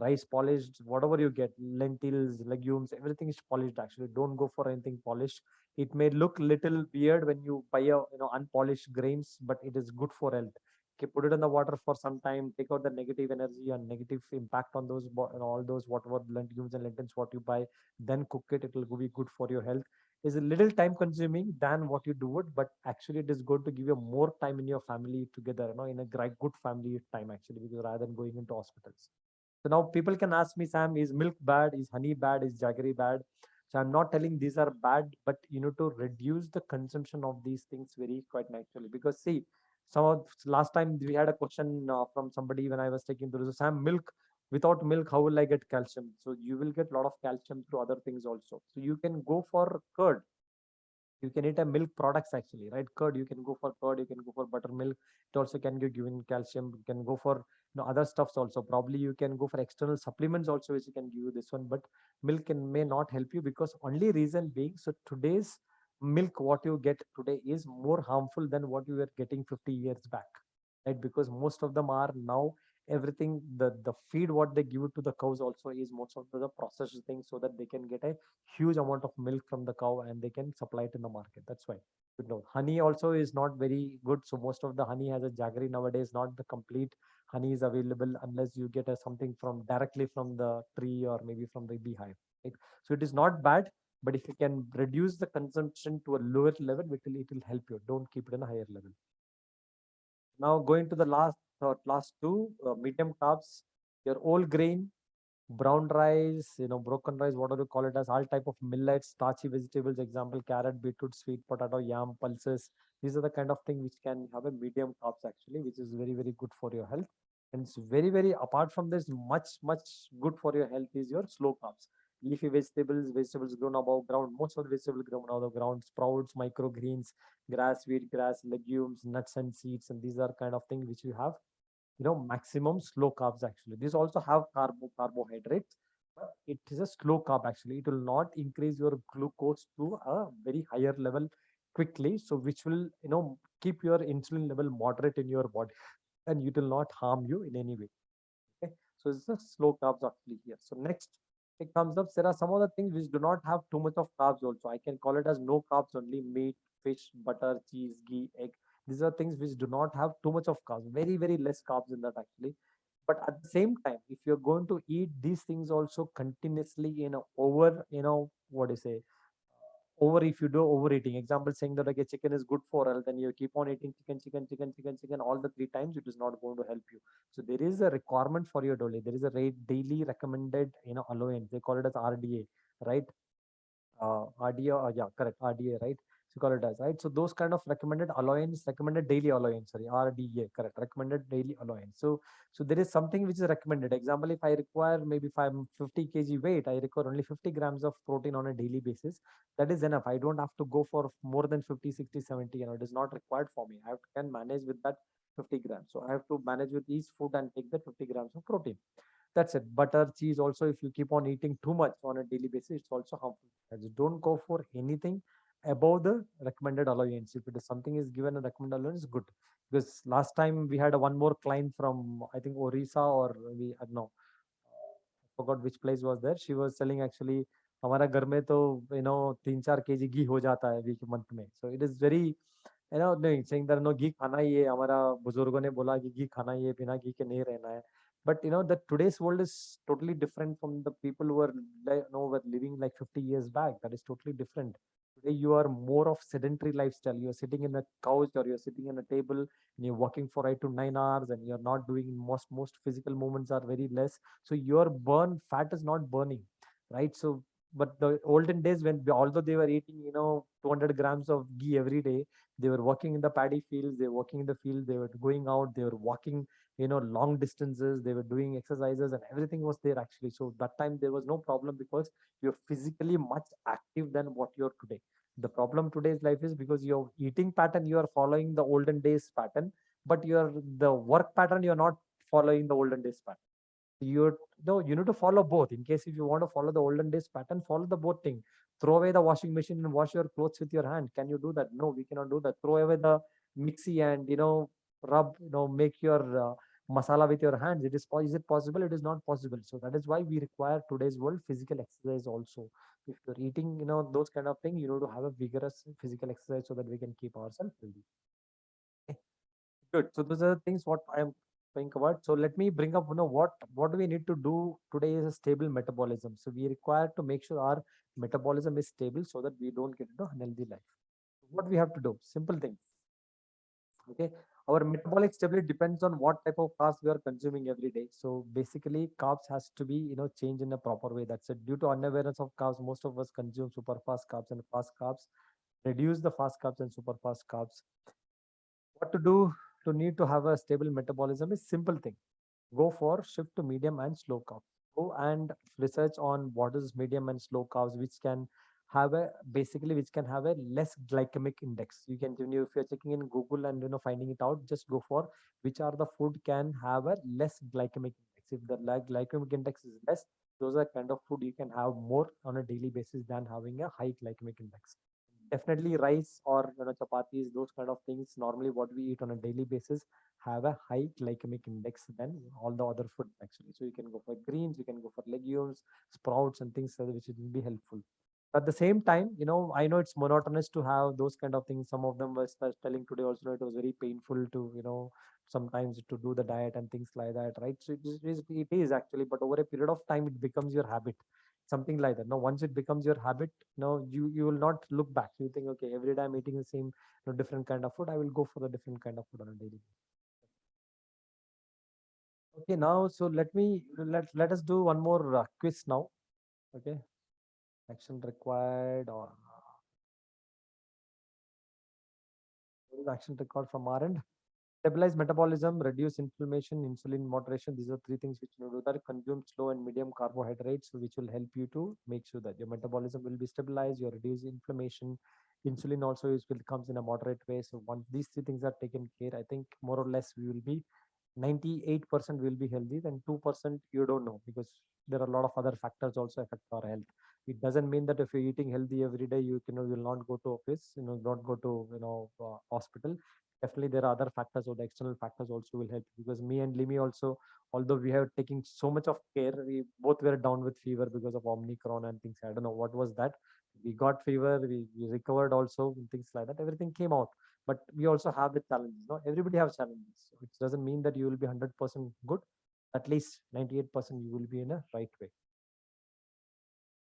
rice polished, whatever you get, lentils, legumes, everything is polished. Actually, don't go for anything polished. It may look little weird when you buy a unpolished grains, but it is good for health. Okay, put it in the water for some time, take out the negative energy and negative impact on those all those whatever legumes and lentils what you buy, then cook it. It will be good for your health. is a little time consuming than what you do it, but actually it is going to give you more time in your family together, in a good family time actually, because rather than going into hospitals. So now people can ask me, Sam, is milk bad? Is honey bad? Is jaggery bad? So I'm not telling these are bad, but you need to reduce the consumption of these things very quite naturally. Because see, last time we had a question from somebody when I was taking through. So Sam, without milk, how will I get calcium? So you will get a lot of calcium through other things also. So you can go for curd. You can eat a milk products actually, right? Curd, you can go for curd, you can go for buttermilk. It also can give given calcium. You can go for other stuffs also. Probably you can go for external supplements also, which you can give you this one. But milk may not help you, because only reason being, so today's milk, what you get today is more harmful than what you were getting 50 years back, right? Because most of them are now everything, the feed what they give it to the cows also is most of the processed things, so that they can get a huge amount of milk from the cow and they can supply it in the market. That's why. Honey also is not very good. So most of the honey has a jaggery nowadays. Not the complete honey is available unless you get something from directly from the tree or maybe from the beehive. Right? So it is not bad, but if you can reduce the consumption to a lower level, it will help you. Don't keep it in a higher level. Now going to the last two, medium carbs, your whole grain, brown rice, broken rice, whatever you call it, as all type of millets, starchy vegetables, example, carrot, beetroot, sweet potato, yam, pulses. These are the kind of thing which can have a medium carbs actually, which is very, very good for your health. And it's very, very, apart from this, much, much good for your health is your slow carbs. Leafy vegetables grown above ground, most of the vegetables grown above ground, sprouts, microgreens, grass, wheat grass, legumes, nuts and seeds, and these are kind of thing which you have maximum slow carbs actually. These also have carbohydrates, but it is a slow carb actually. It will not increase your glucose to a very higher level quickly, so which will keep your insulin level moderate in your body, and it will not harm you in any way. Okay, so it's a slow carbs actually here. So next it comes up, there are some other things which do not have too much of carbs also. I can call it as no carbs only: meat, fish, butter, cheese, ghee, egg. These are things which do not have too much of carbs, very, very less carbs in that actually. But at the same time, if you're going to eat these things also continuously in a over, what do you say, over, if you do overeating, example saying that okay, chicken is good for health, and you keep on eating chicken all the 3 times, it is not going to help you. So there is a requirement for your daily recommended allowance. They call it as RDA, right? RDA, yeah, correct, RDA, right? So call it as, right? So those kind of recommended daily allowance, sorry, RDA, correct, recommended daily allowance. So there is something which is recommended. Example, if I require, maybe if I'm 50 kg weight, I require only 50 grams of protein on a daily basis. That is enough. I don't have to go for more than 50, 60, 70. It is not required for me. Can manage with that 50 grams. So I have to manage with each food and take the 50 grams of protein. That's it. Butter, cheese also, if you keep on eating too much on a daily basis, it's also harmful. Just don't go for anything above the recommended allowance. If it is something is given a recommended allowance, good. Because last time we had one more client from, I think, Orissa, or we I don't know, forgot which place was there. She was selling actually, हमारा घर में तो 3-4 kg घी हो जाता है week month में. So it is very, नहीं saying that no, घी खाना ही है, हमारा बुजुर्गों ने बोला कि घी खाना ही है, बिना घी के नहीं रहना है. But that today's world is totally different from the people who were were living like 50 years back. That is totally different. Today you are more of sedentary lifestyle. You are sitting in a couch, or you're sitting in a table, and you're working for 8 to 9 hours, and you're not doing most physical movements are very less. So your fat is not burning, right? So but the olden days, when although they were eating 200 grams of ghee every day, they were working in the paddy fields, they were working in the field, they were going out, they were walking long distances, they were doing exercises, and everything was there actually. So that time there was no problem, because you're physically much active than what you're today. The problem today's life is because your eating pattern, you are following the olden days pattern, but the work pattern, you're not following the olden days pattern. You need to follow both. In case if you want to follow the olden days pattern, follow the both thing. Throw away the washing machine and wash your clothes with your hand. Can you do that? No, we cannot do that. Throw away the mixie and rub, make your masala with your hands. Is it possible? It is not possible. So that is why we require today's world physical exercise also. If you're eating those kind of things, you need to have a vigorous physical exercise so that we can keep ourselves healthy. Okay. Good. So those are the things what I am being covered. So let me bring up, what do we need to do today is a stable metabolism. So we require to make sure our metabolism is stable so that we don't get into unhealthy life. What we have to do, simple thing. Okay, our metabolic stability depends on what type of carbs we are consuming every day. So basically carbs has to be, changed in a proper way. That's it. Due to unawareness of carbs, most of us consume super fast carbs and fast carbs. Reduce the fast carbs and super fast carbs. What to do to need to have a stable metabolism is simple thing. Go for shift to medium and slow carbs. Go and research on what is medium and slow carbs, which can have a less glycemic index. You can, if you're checking in Google and finding it out, just go for which are the food can have a less glycemic index. If the glycemic index is less, those are kind of food you can have more on a daily basis than having a high glycemic index. Definitely rice or chapatis, those kind of things, normally what we eat on a daily basis have a high glycemic index than all the other food actually. So you can go for greens, you can go for legumes, sprouts and things which will be helpful. At the same time, I know it's monotonous to have those kind of things. Some of them were telling today also it was very painful to, sometimes to do the diet and things like that, right? So it is actually, but over a period of time, it becomes your habit, something like that. Now, once it becomes your habit, you will not look back. You think, okay, every day I'm eating the same, different kind of food, I will go for the different kind of food on a daily basis. Okay, now, so let us do one more quiz now. Okay, action required, or what is action required from our end? Stabilize metabolism, reduce inflammation, insulin moderation. These are three things which you do that. Consume slow and medium carbohydrates, which will help you to make sure that your metabolism will be stabilized, you reduce inflammation. Insulin also comes in a moderate way. So once these three things are taken care, I think more or less we will be 98% will be healthy, then 2% you don't know, because there are a lot of other factors also affect our health. It doesn't mean that if you're eating healthy every day, you will not go to office, not go to hospital. Definitely there are other factors, or the external factors also will help, because me and Limi also, although we have taken so much of care, we both were down with fever because of Omicron and things. I don't know what was that. We got fever, we recovered also, and things like that. Everything came out. But we also have the challenges. Everybody has challenges. So it doesn't mean that you will be 100% good. At least 98% you will be in a right way.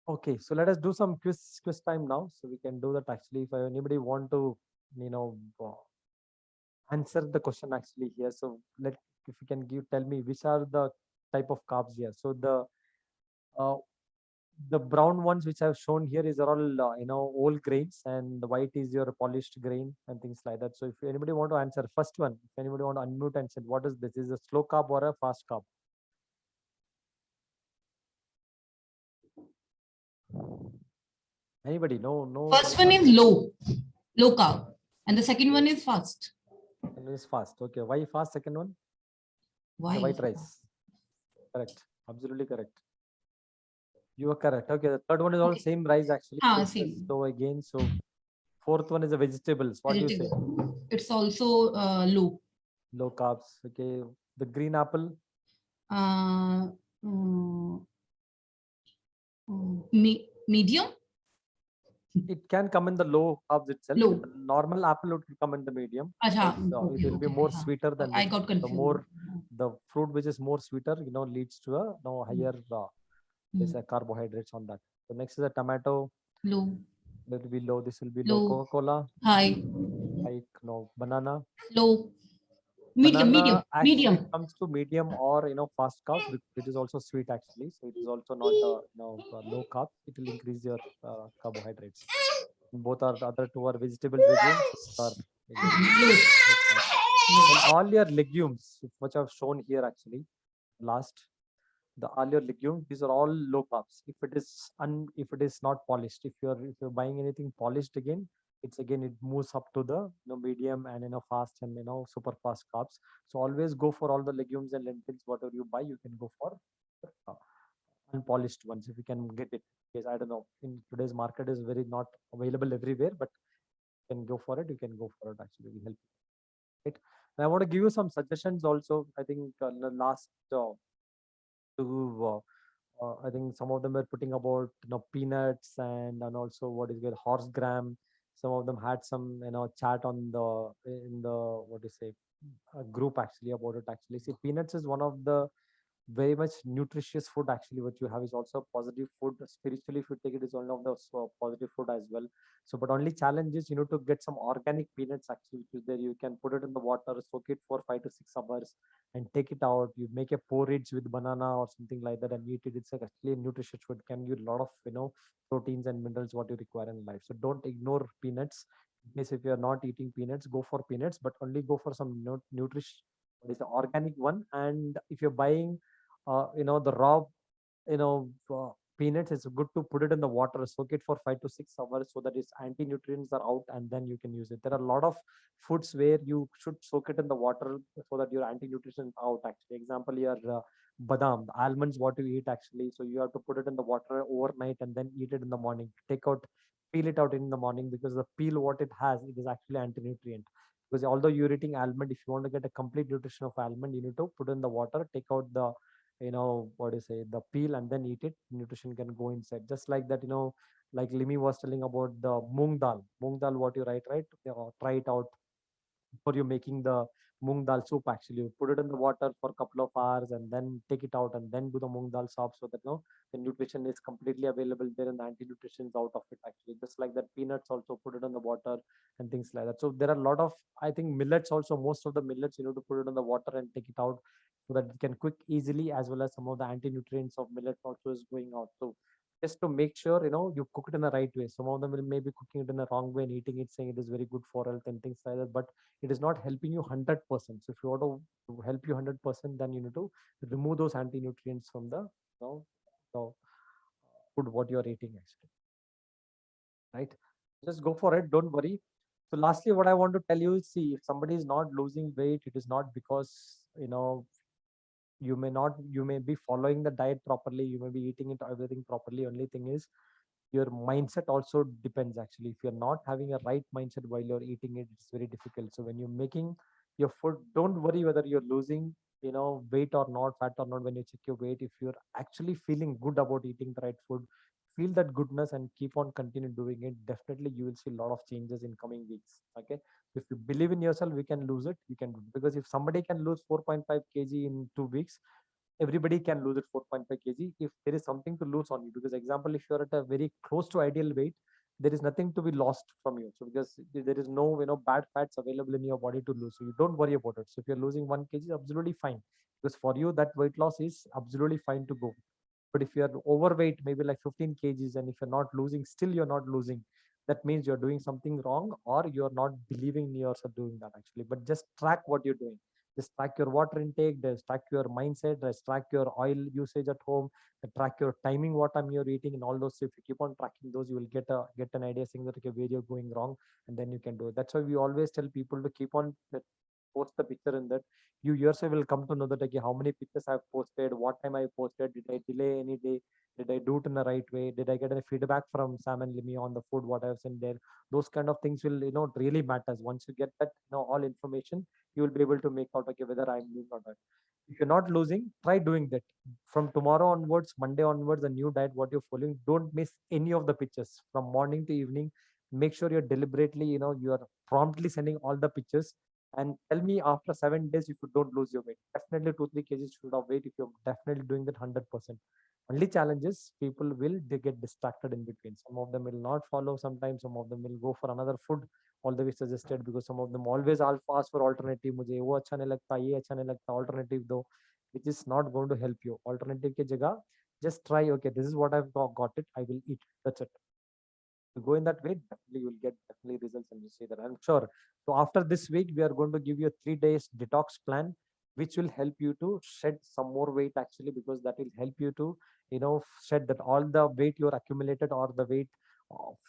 Okay, so let us do some quiz time now. So we can do that actually. If anybody want to, answer the question actually here. So if you can tell me which are the type of carbs here. So the brown ones which I've shown here is all whole grains, and the white is your polished grain and things like that. So if anybody want to answer first one, if anybody want to unmute and say what is this? Is a slow carb or a fast carb? Anybody? No. First one is low carb, and the second one is fast. Second is fast. Okay, why fast? Second one? Why? The white rice. Correct. Absolutely correct. You are correct. Okay, the third one is all same rice actually. Same. So again, so fourth one is a vegetables. What do you say? It's also low. Low carbs. Okay. The green apple. Medium. It can come in the low carbs itself. Low. Normal apple would come in the medium. Right? It will be more sweeter than I got confused. The fruit which is more sweeter, leads to a higher carbohydrates on that. So next is a tomato. Low. That will be low. This will be low. Coca-Cola. High. Banana. Low. Medium. Actually comes to medium or fast carbs. It is also sweet actually, so it is also not low carb. It will increase your carbohydrates. Both are the other two are vegetables again. And all your legumes, which I've shown here actually, all your legumes, these are all low carbs. If it is not polished, if you're buying anything polished again, it moves up to the medium and fast and super fast carbs. So always go for all the legumes and lentils. Whatever you buy, you can go for unpolished ones if you can get it. Because I don't know, in today's market is very not available everywhere, but you can go for it. You can go for it. Actually, will help. Right. And I want to give you some suggestions also. I think the last I think some of them were putting about peanuts and also what is called horse gram. Some of them had some, chat on the in the what do you say, group actually about it. Actually, see, peanuts is one of the very much nutritious food actually. What you have is also a positive food. Spiritually, if you take it, is one of the positive food as well. So, but only challenge is you need to get some organic peanuts actually, which is there. You can put it in the water, soak it for 5 to 6 hours, and take it out. You make a porridge with banana or something like that and eat it. It's actually a nutritious food. Can give a lot of proteins and minerals what you require in life. So don't ignore peanuts. In case if you are not eating peanuts, go for peanuts, but only go for some nutrition. What is the organic one? And if you're buying the raw peanuts, it's good to put it in the water, soak it for 5 to 6 hours so that its anti-nutrients are out, and then you can use it. There are a lot of foods where you should soak it in the water so that your anti-nutrition out actually. Example, your badam, the almonds what you eat actually, so you have to put it in the water overnight and then eat it in the morning. Peel it out in the morning, because the peel what it has, it is actually anti-nutrient. Because although you're eating almond, if you want to get a complete nutrition of almond, you need to put in the water, take out the what do you say, the peel, and then eat it. Nutrition can go inside. Just like that, like Limi was telling about the moong dal what you write, right? Try it out before you're making the moong dal soup. Actually, you put it in the water for a couple of hours and then take it out and then do the moong dal soup, so that the nutrition is completely available there and the anti-nutrition is out of it actually. Just like that, peanuts also, put it in the water and things like that. So there are a lot of, I think, millets also. Most of the millets you need to put it in the water and take it out so that it can cook easily, as well as some of the anti-nutrients of millet also is going out. So just to make sure you cook it in the right way. Some of them will maybe cooking it in the wrong way and eating it saying it is very good for health and things like that, but it is not helping you 100%. So if you want to help you 100%, then you need to remove those anti-nutrients from the the food what you are eating actually, right? Just go for it, don't worry. So lastly, what I want to tell you is, see, if somebody is not losing weight, it is not because you may be following the diet properly, you may be eating it everything properly. Only thing is, your mindset also depends actually. If you're not having a right mindset while you're eating it, it's very difficult. So when you're making your food, don't worry whether you're losing weight or not, fat or not. When you check your weight, if you're actually feeling good about eating the right food, feel that goodness and keep on continue doing it, definitely you will see a lot of changes in coming weeks. Okay, if you believe in yourself, we can lose it, we can do it. Because if somebody can lose 4.5 kg in 2 weeks, everybody can lose it 4.5 kg if there is something to lose on you. Because example, if you're at a very close to ideal weight, there is nothing to be lost from you. So because there is no bad fats available in your body to lose, so you don't worry about it. So if you're losing 1 kg, absolutely fine, because for you that weight loss is absolutely fine to go. But if you're overweight, maybe like 15 kgs, and if you're not losing, still you're not losing, that means you're doing something wrong, or you're not believing in yourself doing that actually. But just track what you're doing. Just track your water intake, just track your mindset, just track your oil usage at home, track your timing, what time you're eating, and all those. If you keep on tracking those, you will get an idea saying that, okay, where you're going wrong, and then you can do it. That's why we always tell people to keep on post the picture in that. You yourself will come to know that, okay, how many pictures I've posted, what time I posted, did I delay any day, did I do it in the right way, did I get any feedback from Sam and Limi on the food what I've sent there. Those kind of things will really matters. Once you get that all information, you will be able to make out, okay, whether I'm doing or not. If you're not losing, try doing that. From tomorrow onwards, Monday onwards, the new diet what you're following, don't miss any of the pictures from morning to evening. Make sure you're deliberately, you are promptly sending all the pictures, and tell me after 7 days if you don't lose your weight. Definitely 2-3 kgs should have weight if you're definitely doing that 100%. Only challenges, people they get distracted in between. Some of them will not follow sometimes, some of them will go for another food, all the way suggested, because some of them always all ask for alternative. मुझे वो अच्छा नहीं लगता, ये अच्छा नहीं लगता, alternative दो, which is not going to help you. Alternative के जगह just try, okay, this is what I've got it, I will eat, that's it. You go in that way, definitely you will get definitely results, and you see that, I'm sure. So after this week, we are going to give you a 3 days detox plan, which will help you to shed some more weight actually, because that will help you to shed that all the weight you're accumulated, or the weight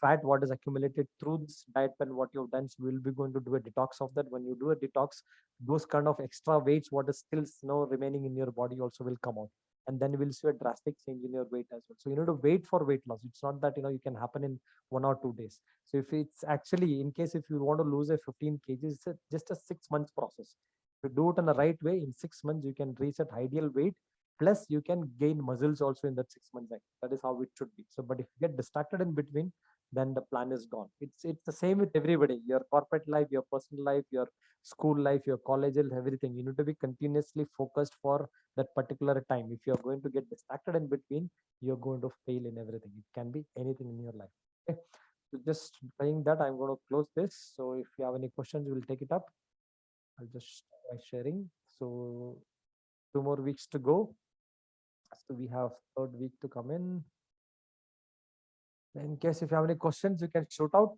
fat what is accumulated through this diet and what you've done. So we'll be going to do a detox of that. When you do a detox, those kind of extra weights what is still remaining in your body also will come out, and then you will see a drastic change in your weight as well. So you need to wait for weight loss. It's not that you can happen in 1 or 2 days. So if it's actually, in case if you want to lose a 15 kgs, it's just a 6 months process. If you do it in the right way, in 6 months you can reach that ideal weight, plus you can gain muscles also in that 6 months. That is how it should be. So but if you get distracted in between, then the plan is gone. It's the same with everybody. Your corporate life, your personal life, your school life, your college life, everything. You need to be continuously focused for that particular time. If you're going to get distracted in between, you're going to fail in everything. It can be anything in your life. Okay. So just saying that, I'm going to close this. So if you have any questions, we'll take it up. I'll just start by sharing. So 2 more weeks to go. So we have 3rd week to come in. In case if you have any questions, you can shoot out.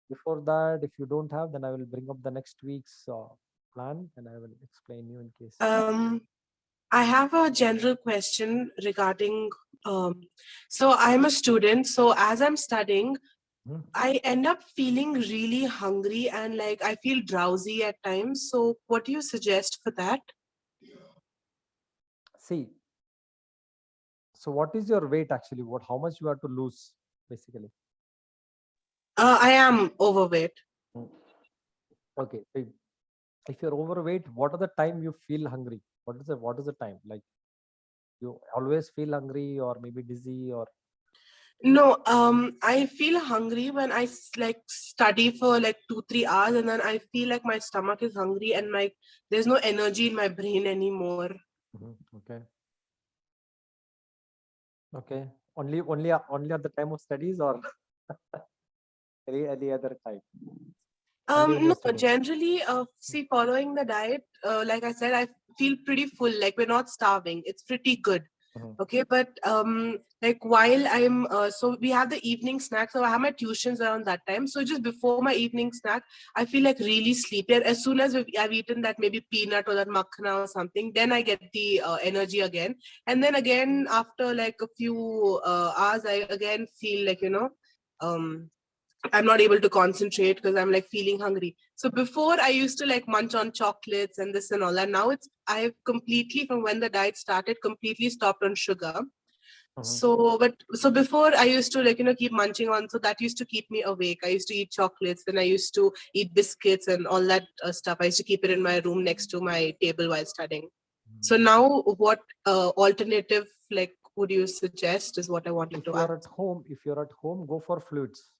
Before that, if you don't have, then I will bring up the next week's plan and I will explain you in case. I have a general question regarding, so I'm a student. So as I'm studying, I end up feeling really hungry and like I feel drowsy at times. So what do you suggest for that? See, so what is your weight actually? How much you have to lose basically? I am overweight. Okay. If you're overweight, what are the time you feel hungry? What is the time? Like you always feel hungry or maybe dizzy or? No, I feel hungry when I like study for like 2-3 hours, and then I feel like my stomach is hungry and like there's no energy in my brain anymore. Okay. Okay. Only at the time of studies or any other time? No, generally, see, following the diet, like I said, I feel pretty full. Like we're not starving. It's pretty good. Okay, but like while I'm so we have the evening snack, so I have my tuitions around that time. So just before my evening snack, I feel like really sleepy. And as soon as I've eaten that maybe peanut or that makhana or something, then I get the energy again. And then again after like a few hours, I again feel like I'm not able to concentrate because I'm like feeling hungry. So before I used to like munch on chocolates and this and all, and now I've completely, from when the diet started, completely stopped on sugar. So before I used to like keep munching on, so that used to keep me awake. I used to eat chocolates, then I used to eat biscuits and all that stuff. I used to keep it in my room next to my table while studying. So now what alternative like would you suggest is what I wanted to ask. If you're at home, go for fluids.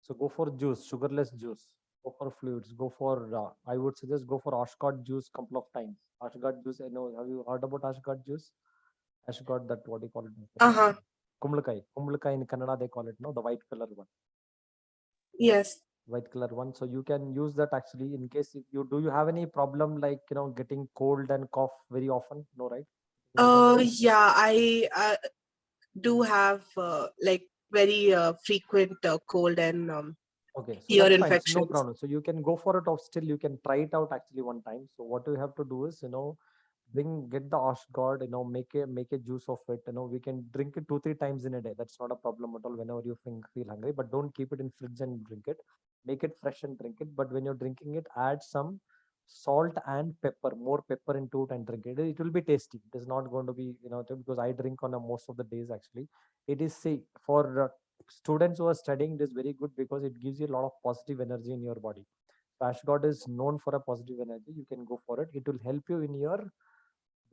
So go for juice, sugarless juice. Go for fluids. Go for I would suggest go for ashgard juice couple of times. Ashgard juice, I know. Have you heard about ashgard juice? Ashgard, that what do you call it? Kumlakai. Kumlakai in Kannada they call it, no, the white color one. Yes. White color one. So you can use that actually in case if you have any problem like getting cold and cough very often, no, right? Yeah, I do have like very frequent cold and okay, so ear that's fine. infections. So no problem. So you can go for it, or still you can try it out actually one time. So what you have to do is get the ashgard, make a juice of it. We can drink it 2-3 times in a day. That's not a problem at all whenever you feel hungry, but don't keep it in fridge and drink it. Make it fresh and drink it. But when you're drinking it, add some salt and pepper, more pepper into it and drink it. It will be tasty. It is not going to be because I drink on most of the days actually. It is for students who are studying, it is very good because it gives you a lot of positive energy in your body. Ashgard is known for a positive energy. You can go for it. It will help you in your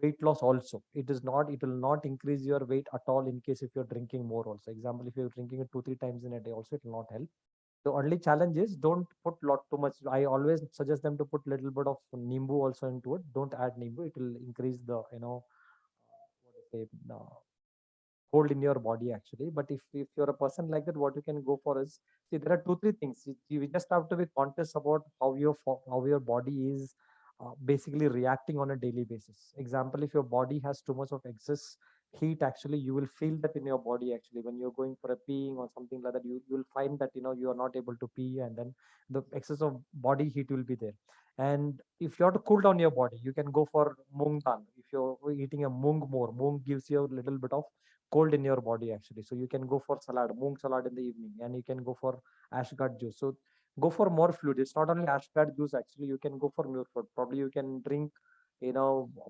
weight loss also. It will not increase your weight at all in case if you're drinking more also. Example, if you're drinking it 2-3 times in a day also, it will not help. The only challenge is don't put too much. I always suggest them to put little bit of nimbu also into it. Don't add nimbu. It will increase the cold in your body actually. But if you're a person like that, what you can go for is, see, there are 2-3 things. You just have to be conscious about how your body is basically reacting on a daily basis. Example, if your body has too much of excess heat, actually you will feel that in your body actually when you're going for a peeing or something like that, you will find that you are not able to pee, and then the excess of body heat will be there. And if you have to cool down your body, you can go for moong dal. If you're eating a moong gives you a little bit of cold in your body actually. So you can go for moong salad in the evening, and you can go for ashgard juice. So go for more fluid. It's not only ashgard juice actually. You can go for more fluid. Probably you can drink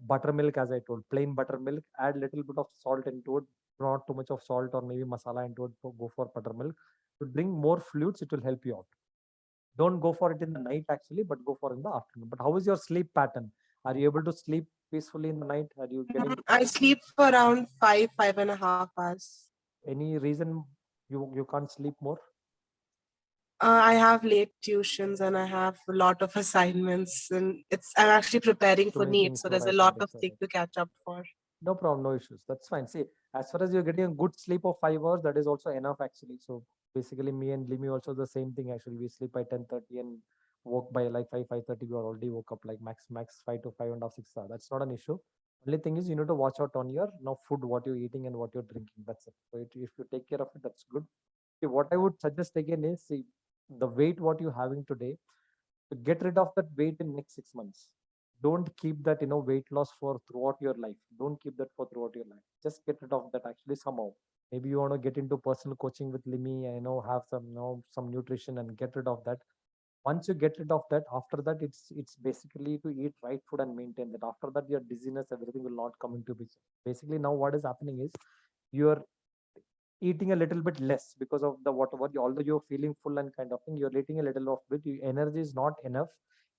buttermilk, as I told, plain buttermilk. Add little bit of salt into it, not too much of salt or maybe masala into it. Go for buttermilk. To drink more fluids, it will help you out. Don't go for it in the night actually, but go for in the afternoon. But how is your sleep pattern? Are you able to sleep peacefully in the night? Are you getting? I sleep for around 5.5 hours. Any reason you can't sleep more? I have late tuitions and I have a lot of assignments, and I'm actually preparing Too for many NEET, things so to there's a write lot and of things like things that. to catch up for. No problem, no issues. That's fine. See, as far as you're getting a good sleep of 5 hours, that is also enough actually. So basically, me and Limi also the same thing actually. We sleep by 10:30 and woke by like 5:30. We are already woke up like max 5 to 5.5 6 hours. That's not an issue. Only thing is you need to watch out on your food, what you're eating and what you're drinking. That's it. So if you take care of it, that's good. See, what I would suggest again is, see, the weight what you're having today, to get rid of that weight in next 6 months. Don't keep that weight loss for throughout your life. Don't keep that for throughout your life. Just get rid of that actually somehow. Maybe you want to get into personal coaching with Limi and have some some nutrition and get rid of that. Once you get rid of that, after that it's basically to eat right food and maintain that. After that, your dizziness, everything will not come into picture. Basically, now what is happening is you're eating a little bit less because of the whatever, although you're feeling full and kind of thing, you're eating a little of bit, your energy is not enough.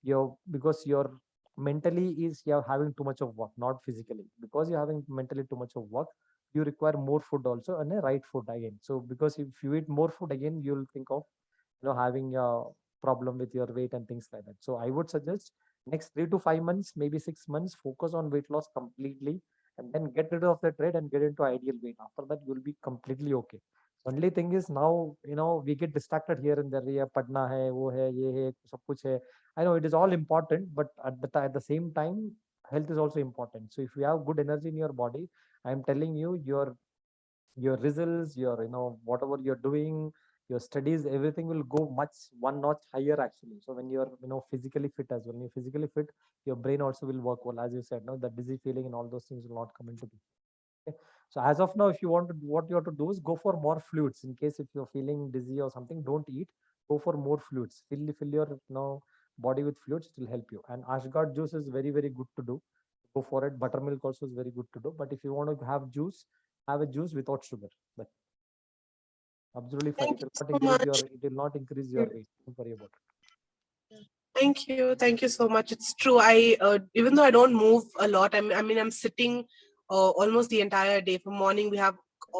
You're because you're mentally is you're having too much of work, not physically. Because you're having mentally too much of work, you require more food also, and a right food again. So because if you eat more food again, you'll think of having a problem with your weight and things like that. So I would suggest next 3 to 5 months, maybe 6 months, focus on weight loss completely, and then get rid of the trade and get into ideal weight. After that, you'll be completely okay. Only thing is now, we get distracted here and there. Yeah, padna hai, wo hai, ye hai, sab kuch hai. I know it is all important, but at the same time, health is also important. So if you have good energy in your body, I'm telling you, your results, your whatever you're doing, your studies, everything will go much one notch higher actually. So when you're physically fit as well, when you're physically fit, your brain also will work well, as you said. No, the dizzy feeling and all those things will not come into picture. Okay. So as of now, if you want to, what you have to do is go for more fluids. In case if you're feeling dizzy or something, don't eat. Go for more fluids. Fill your body with fluids. It will help you. And ashgard juice is very very good to do. Go for it. Buttermilk also is very good to do. But if you want to have a juice without sugar. That's absolutely fine. Thank It you will not so increase much. your weight. Don't worry about Thank you so much. It's true. I even though I don't move a lot, I'm sitting almost the entire day. From morning we have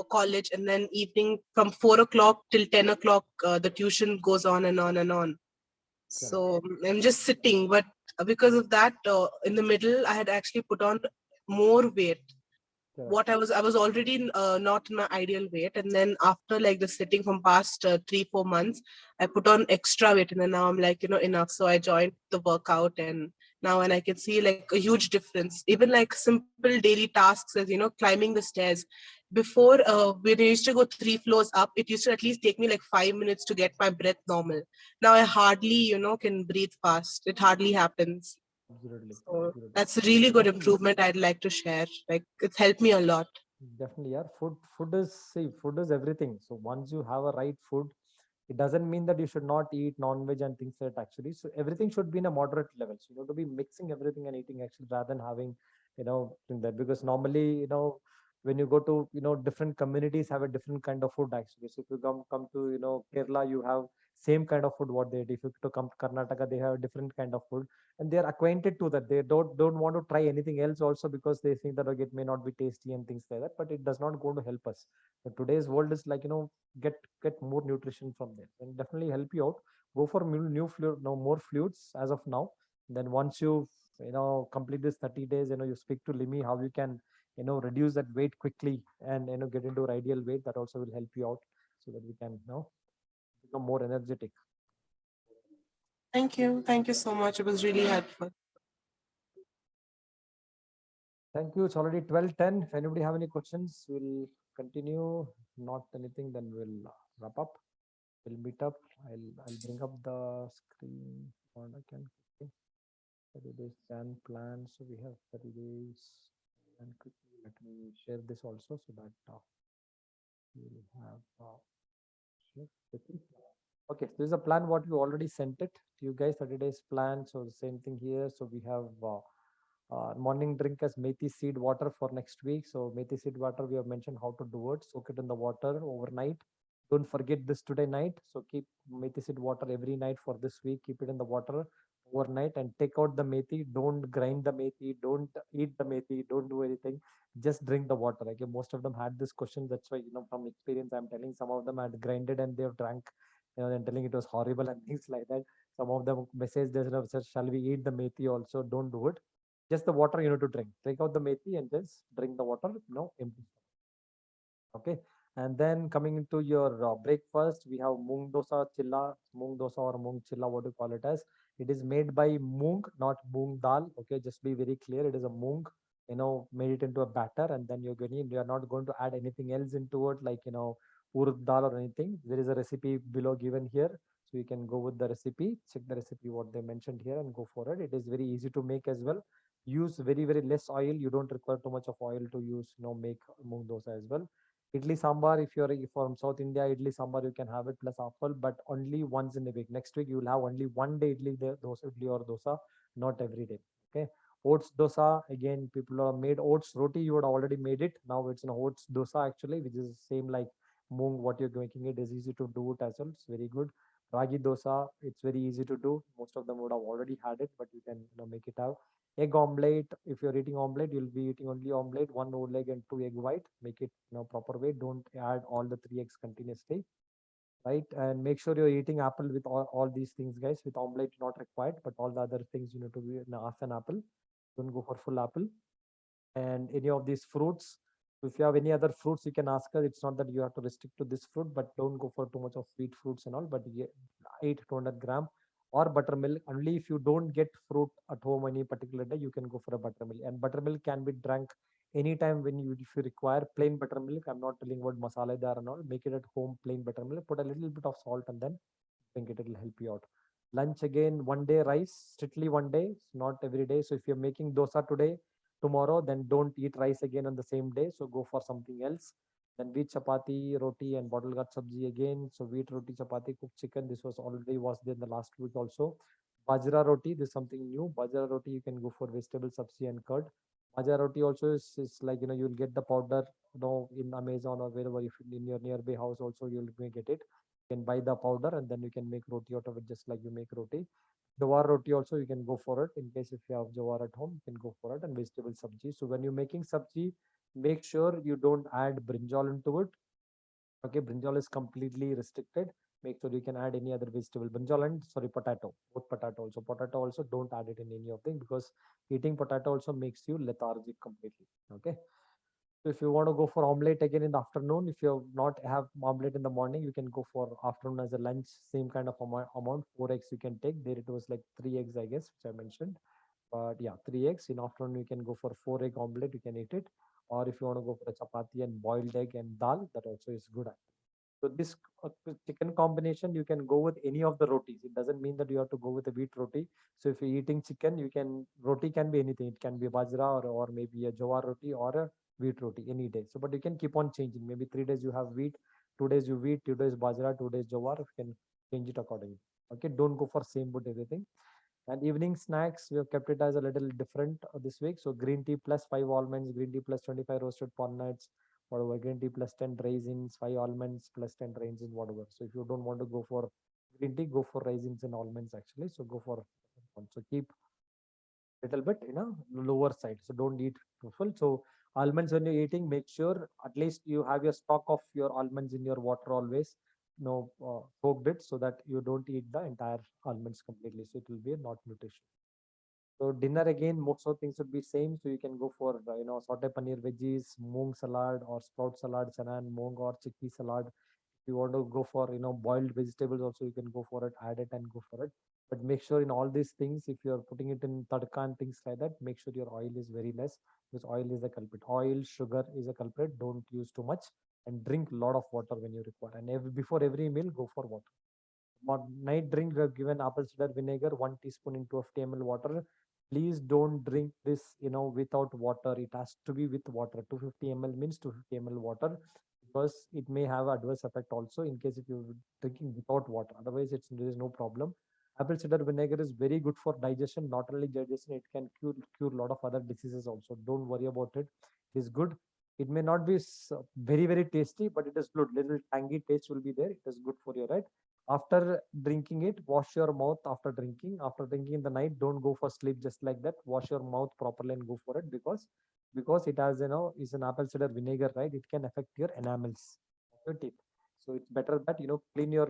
college, and then evening from 4 o'clock till 10 o'clock, the tuition goes on and on and on. Correct. So I'm just sitting, but because of that, in the middle, I had actually put on more weight. Correct. What I was already not in my ideal weight, and then after like the sitting from past 3-4 months, I put on extra weight, and then now I'm like enough. So I joined the workout, and now and I can see like a huge difference. Even like simple daily tasks as climbing the stairs. Before, when I used to go 3 floors up, it used to at least take me like 5 minutes to get my breath normal. Now I hardly can breathe fast. It hardly happens. Absolutely. So Absolutely. that's a really good Definitely. improvement I'd like to share. Like it's helped me a lot. Definitely, yeah. Food is everything. So once you have a right food, it doesn't mean that you should not eat non-veg and things like that actually. So everything should be in a moderate level. So you have to be mixing everything and eating actually rather than having, in that, because normally, when you go to, different communities have a different kind of food actually. So if you come to, Kerala, you have same kind of food what they eat. If you to come to Karnataka, they have a different kind of food, and they're acquainted to that. They don't want to try anything else also because they think that okay, it may not be tasty and things like that, but it does not going to help us. But today's world is like, get more nutrition from there and definitely help you out. Go for new fluid, no more fluids as of now. Then once you complete this 30 days, you speak to Limi how you can reduce that weight quickly and get into your ideal weight. That also will help you out so that we can become more energetic. Thank you. Thank you so much. It was really helpful. Thank you. It's already 12:10. If anybody have any questions, we'll continue. Not anything, then we'll wrap up. We'll meet up. I'll bring up the screen. Or I can quickly 30 days Jan plan. So we have 30 days. And quickly let me share this also so that we'll have share quickly. Okay, so this is a plan what we already sent it to you guys. 30 days plan. So the same thing here. So we have morning drink as methi seed water for next week. So methi seed water, we have mentioned how to do it. Soak it in the water overnight. Don't forget this today night. So keep methi seed water every night for this week. Keep it in the water overnight and take out the methi. Don't grind the methi. Don't eat the methi. Don't do anything. Just drink the water. Okay, most of them had this question. That's why from experience I'm telling. Some of them had grinded and they have drank and telling it was horrible and things like that. Some of them message said, shall we eat the methi also? Don't do it. Just the water you need to drink. Take out the methi and just drink the water, empty. Okay. And then coming into your breakfast, we have moong dosa chilla, moong dosa or moong chilla, what you call it as. It is made by moong, not moong dal. Okay, just be very clear. It is a moong, made it into a batter, and then you are not going to add anything else into it, like urd dal or anything. There is a recipe below given here, so you can go with the recipe, check the recipe what they mentioned here, and go for it. It is very easy to make as well. Use very less oil. You don't require too much of oil to use, make moong dosa as well. Idli sambar, if you're from South India, idli sambar, you can have it plus apple, but only once in a week. Next week, you will have only one day idli or dosa, not every day. Okay. Oats dosa, again, people have made oats roti, you would already made it. Now it's an oats dosa actually, which is same like moong, what you're making it is easy to do it as well. It's very good. Ragi dosa, it's very easy to do. Most of them would have already had it, but you can make it out. Egg omelette, if you're eating omelette, you'll be eating only omelette, one whole egg and two egg white. Make it proper way. Don't add all the three eggs continuously, right? And make sure you're eating apple with all these things, guys. With omelette not required, but all the other things you need to be half an apple. Don't go for full apple. And any of these fruits, if you have any other fruits, you can ask her. It's not that you have to restrict to this fruit, but don't go for too much of sweet fruits and all. But 8 to 200 gram or buttermilk. Only if you don't get fruit at home any particular day, you can go for a buttermilk. And buttermilk can be drank anytime if you require plain buttermilk. I'm not telling what masala there and all. Make it at home plain buttermilk. Put a little bit of salt and then drink it. It'll help you out. Lunch again, one day rice, strictly one day, not every day. So if you're making dosa today, tomorrow, then don't eat rice again on the same day. So go for something else. Then wheat chapati, roti, and bottle gourd sabji again. So wheat roti, chapati, cooked chicken. This was there in the last week also. Bajra roti, this is something new. Bajra roti, you can go for vegetable sabji and curd. Bajra roti also is like you'll get the powder in Amazon or wherever, if in your nearby house also you'll get it. You can buy the powder and then you can make roti out of it, just like you make roti. Jawar roti also you can go for it, in case if you have jawar at home, you can go for it. And vegetable sabji. So when you're making sabji, make sure you don't add brinjal into it. Okay, brinjal is completely restricted. Make sure you can add any other vegetable. Brinjal and potato, both potato also. Potato also don't add it in any of them, because eating potato also makes you lethargic completely. Okay. So if you want to go for omelette again in the afternoon, if you not have omelette in the morning, you can go for afternoon as a lunch, same kind of amount. 4 eggs you can take. There it was like 3 eggs, I guess, which I mentioned. But yeah, 3 eggs. In afternoon, you can go for 4 egg omelette. You can eat it. Or if you want to go for a chapati and boiled egg and dal, that also is good. So this chicken combination, you can go with any of the rotis. It doesn't mean that you have to go with a wheat roti. So if you're eating chicken, roti can be anything. It can be bajra or maybe a jawar roti or a wheat roti any day. So, but you can keep on changing. Maybe 3 days you have wheat, 2 days you wheat, 2 days bajra, 2 days jawar. You can change it accordingly. Okay, don't go for same with everything. And evening snacks, we have kept it as a little different this week. So green tea plus 5 almonds, green tea plus 25 roasted walnuts, whatever, green tea plus 10 raisins, 5 almonds plus 10 raisins, whatever. So if you don't want to go for green tea, go for raisins and almonds actually. So go for one. So keep little bit lower side. So don't eat too full. So almonds, when you're eating, make sure at least you have your stock of your almonds in your water always. Soaked it, so that you don't eat the entire almonds completely. So it will be not nutrition. So dinner again, most of things would be same. So you can go for saute paneer veggies, moong salad or sprout salad, chana and moong or chickpea salad. If you want to go for boiled vegetables also, you can go for it, add it and go for it. But make sure in all these things, if you're putting it in tadka and things like that, make sure your oil is very less, because oil is a culprit. Oil, sugar is a culprit. Don't use too much, and drink a lot of water when you require. And before every meal, go for water. Night drink, we have given apple cider vinegar, 1 teaspoon into 50 ml water. Please don't drink this without water. It has to be with water. 250 ml means 250 ml water, because it may have adverse effect also in case if you're drinking without water. Otherwise, there is no problem. Apple cider vinegar is very good for digestion. Not only digestion, it can cure a lot of other diseases also. Don't worry about it. It is good. It may not be very tasty, but it is good. Little tangy taste will be there. It is good for your right. After drinking it, wash your mouth after drinking. After drinking in the night, don't go for sleep just like that. Wash your mouth properly and go for it, because it has is an apple cider vinegar, right? It can affect your enamels of your teeth. So it's better that, clean your,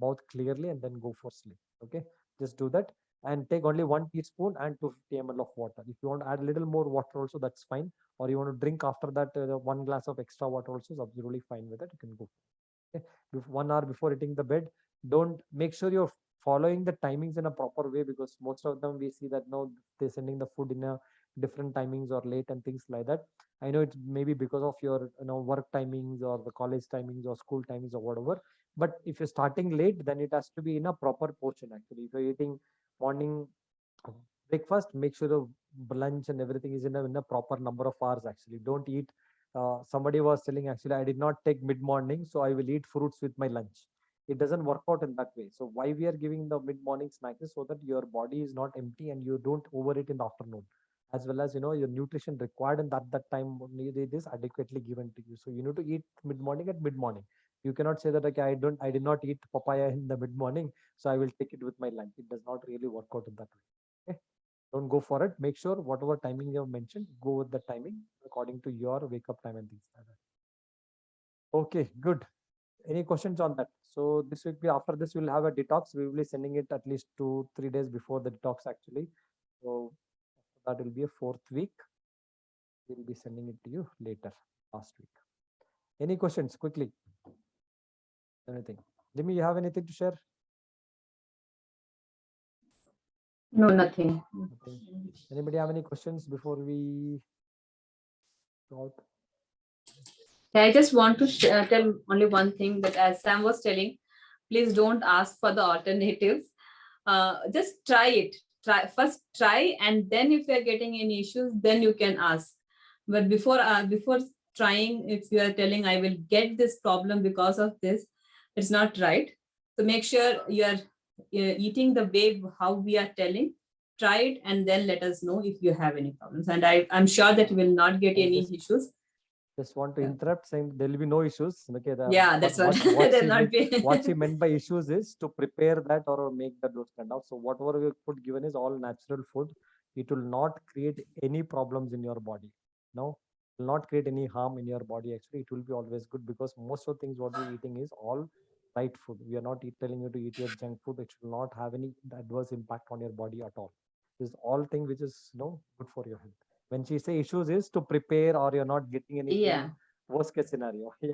mouth clearly and then go for sleep. Okay, just do that and take only 1 teaspoon and 250 ml of water. If you want to add a little more water also, that's fine. Or you want to drink after that 1 glass of extra water also is absolutely fine with it. You can go. Okay, 1 hour before hitting the bed, don't make sure you're following the timings in a proper way, because most of them we see that no, they're sending the food in a different timings or late and things like that. I know it's maybe because of your work timings or the college timings or school timings or whatever, but if you're starting late, then it has to be in a proper portion. Actually, if you're eating morning breakfast, make sure the lunch and everything is in a proper number of hours. Actually, don't eat. Somebody was telling, actually, I did not take mid morning, so I will eat fruits with my lunch. It doesn't work out in that way. So why we are giving the mid morning snacks is so that your body is not empty and you don't overeat in the afternoon, as well as your nutrition required in that time it is adequately given to you. So you need to eat mid morning at mid morning. You cannot say that, okay, I did not eat papaya in the mid morning, so I will take it with my lunch. It does not really work out in that way. Okay, don't go for it. Make sure whatever timing you have mentioned, go with the timing according to your wake up time and things like that. Okay, good. Any questions on that? So this will be, after this we'll have a detox. We will be sending it at least 2-3 days before the detox actually. So that will be a 4th week. We'll be sending it to you later, last week. Any questions quickly? Anything? Dimi, you have anything to share? No, nothing. Nothing. Anybody have any questions before we go out? I just want to tell only one thing, that as Sam was telling, please don't ask for the alternatives. Just try it. Try, and then if you are getting any issues, then you can ask. But before trying, if you are telling I will get this problem because of this, it's not right. So make sure you are eating the way how we are telling. Try it and then let us know if you have any problems. And I'm sure that you will not get any issues. Just want to interrupt, saying there will be no issues. Okay, That's what what she meant by issues is to prepare that or make that those kind of. So whatever we food given is all natural food. It will not create any problems in your body. No, it will not create any harm in your body. Actually, it will be always good, because most of the things what we're eating is all right food. We are not telling you to eat your junk food. It should not have any adverse impact on your body at all. This is all thing which is good for your health. When she say issues is to prepare or you're not getting anything, worst case scenario. Yeah.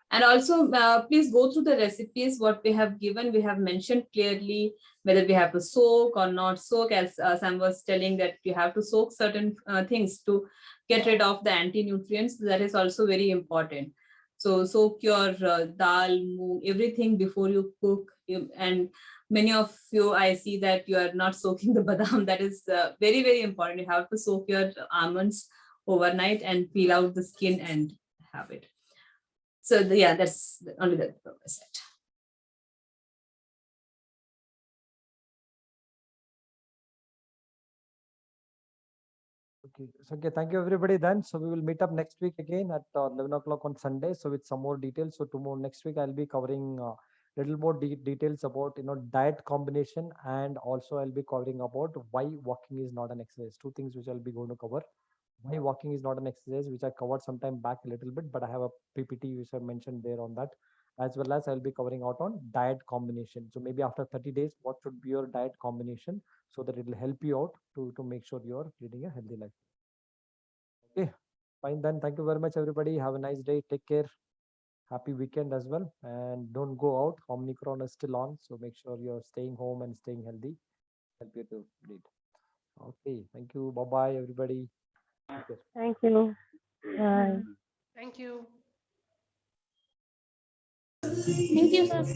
And also, please go through the recipes, what we have given. We have mentioned clearly whether we have to soak or not soak. As Sam was telling, that you have to soak certain things to get rid of the anti-nutrients. That is also very important. So soak your dal, moong, everything before you cook. And many of you, I see that you are not soaking the badam. That is very, very important. You have to soak your almonds overnight and peel out the skin and have it. So yeah, that's only the purpose. Okay. So, okay, thank you everybody then. So we will meet up next week again at 11 o'clock on Sunday. So with some more details. So tomorrow, next week, I'll be covering little more details about diet combination, and also I'll be covering about why walking is not an exercise. 2 things which I'll be going to cover. Why walking is not an exercise, which I covered sometime back a little bit, but I have a PPT which I mentioned there on that, as well as I'll be covering out on diet combination. So maybe after 30 days, what should be your diet combination, so that it will help you out to make sure you're leading a healthy life. Okay, fine then. Thank you very much, everybody. Have a nice day. Take care. Happy weekend as well. And don't go out. Omicron is still on. So make sure you're staying home and staying healthy. Help you to lead. Okay. Thank you. Bye-bye, everybody. Thank you. Bye. Thank you. Thank you, ma'am.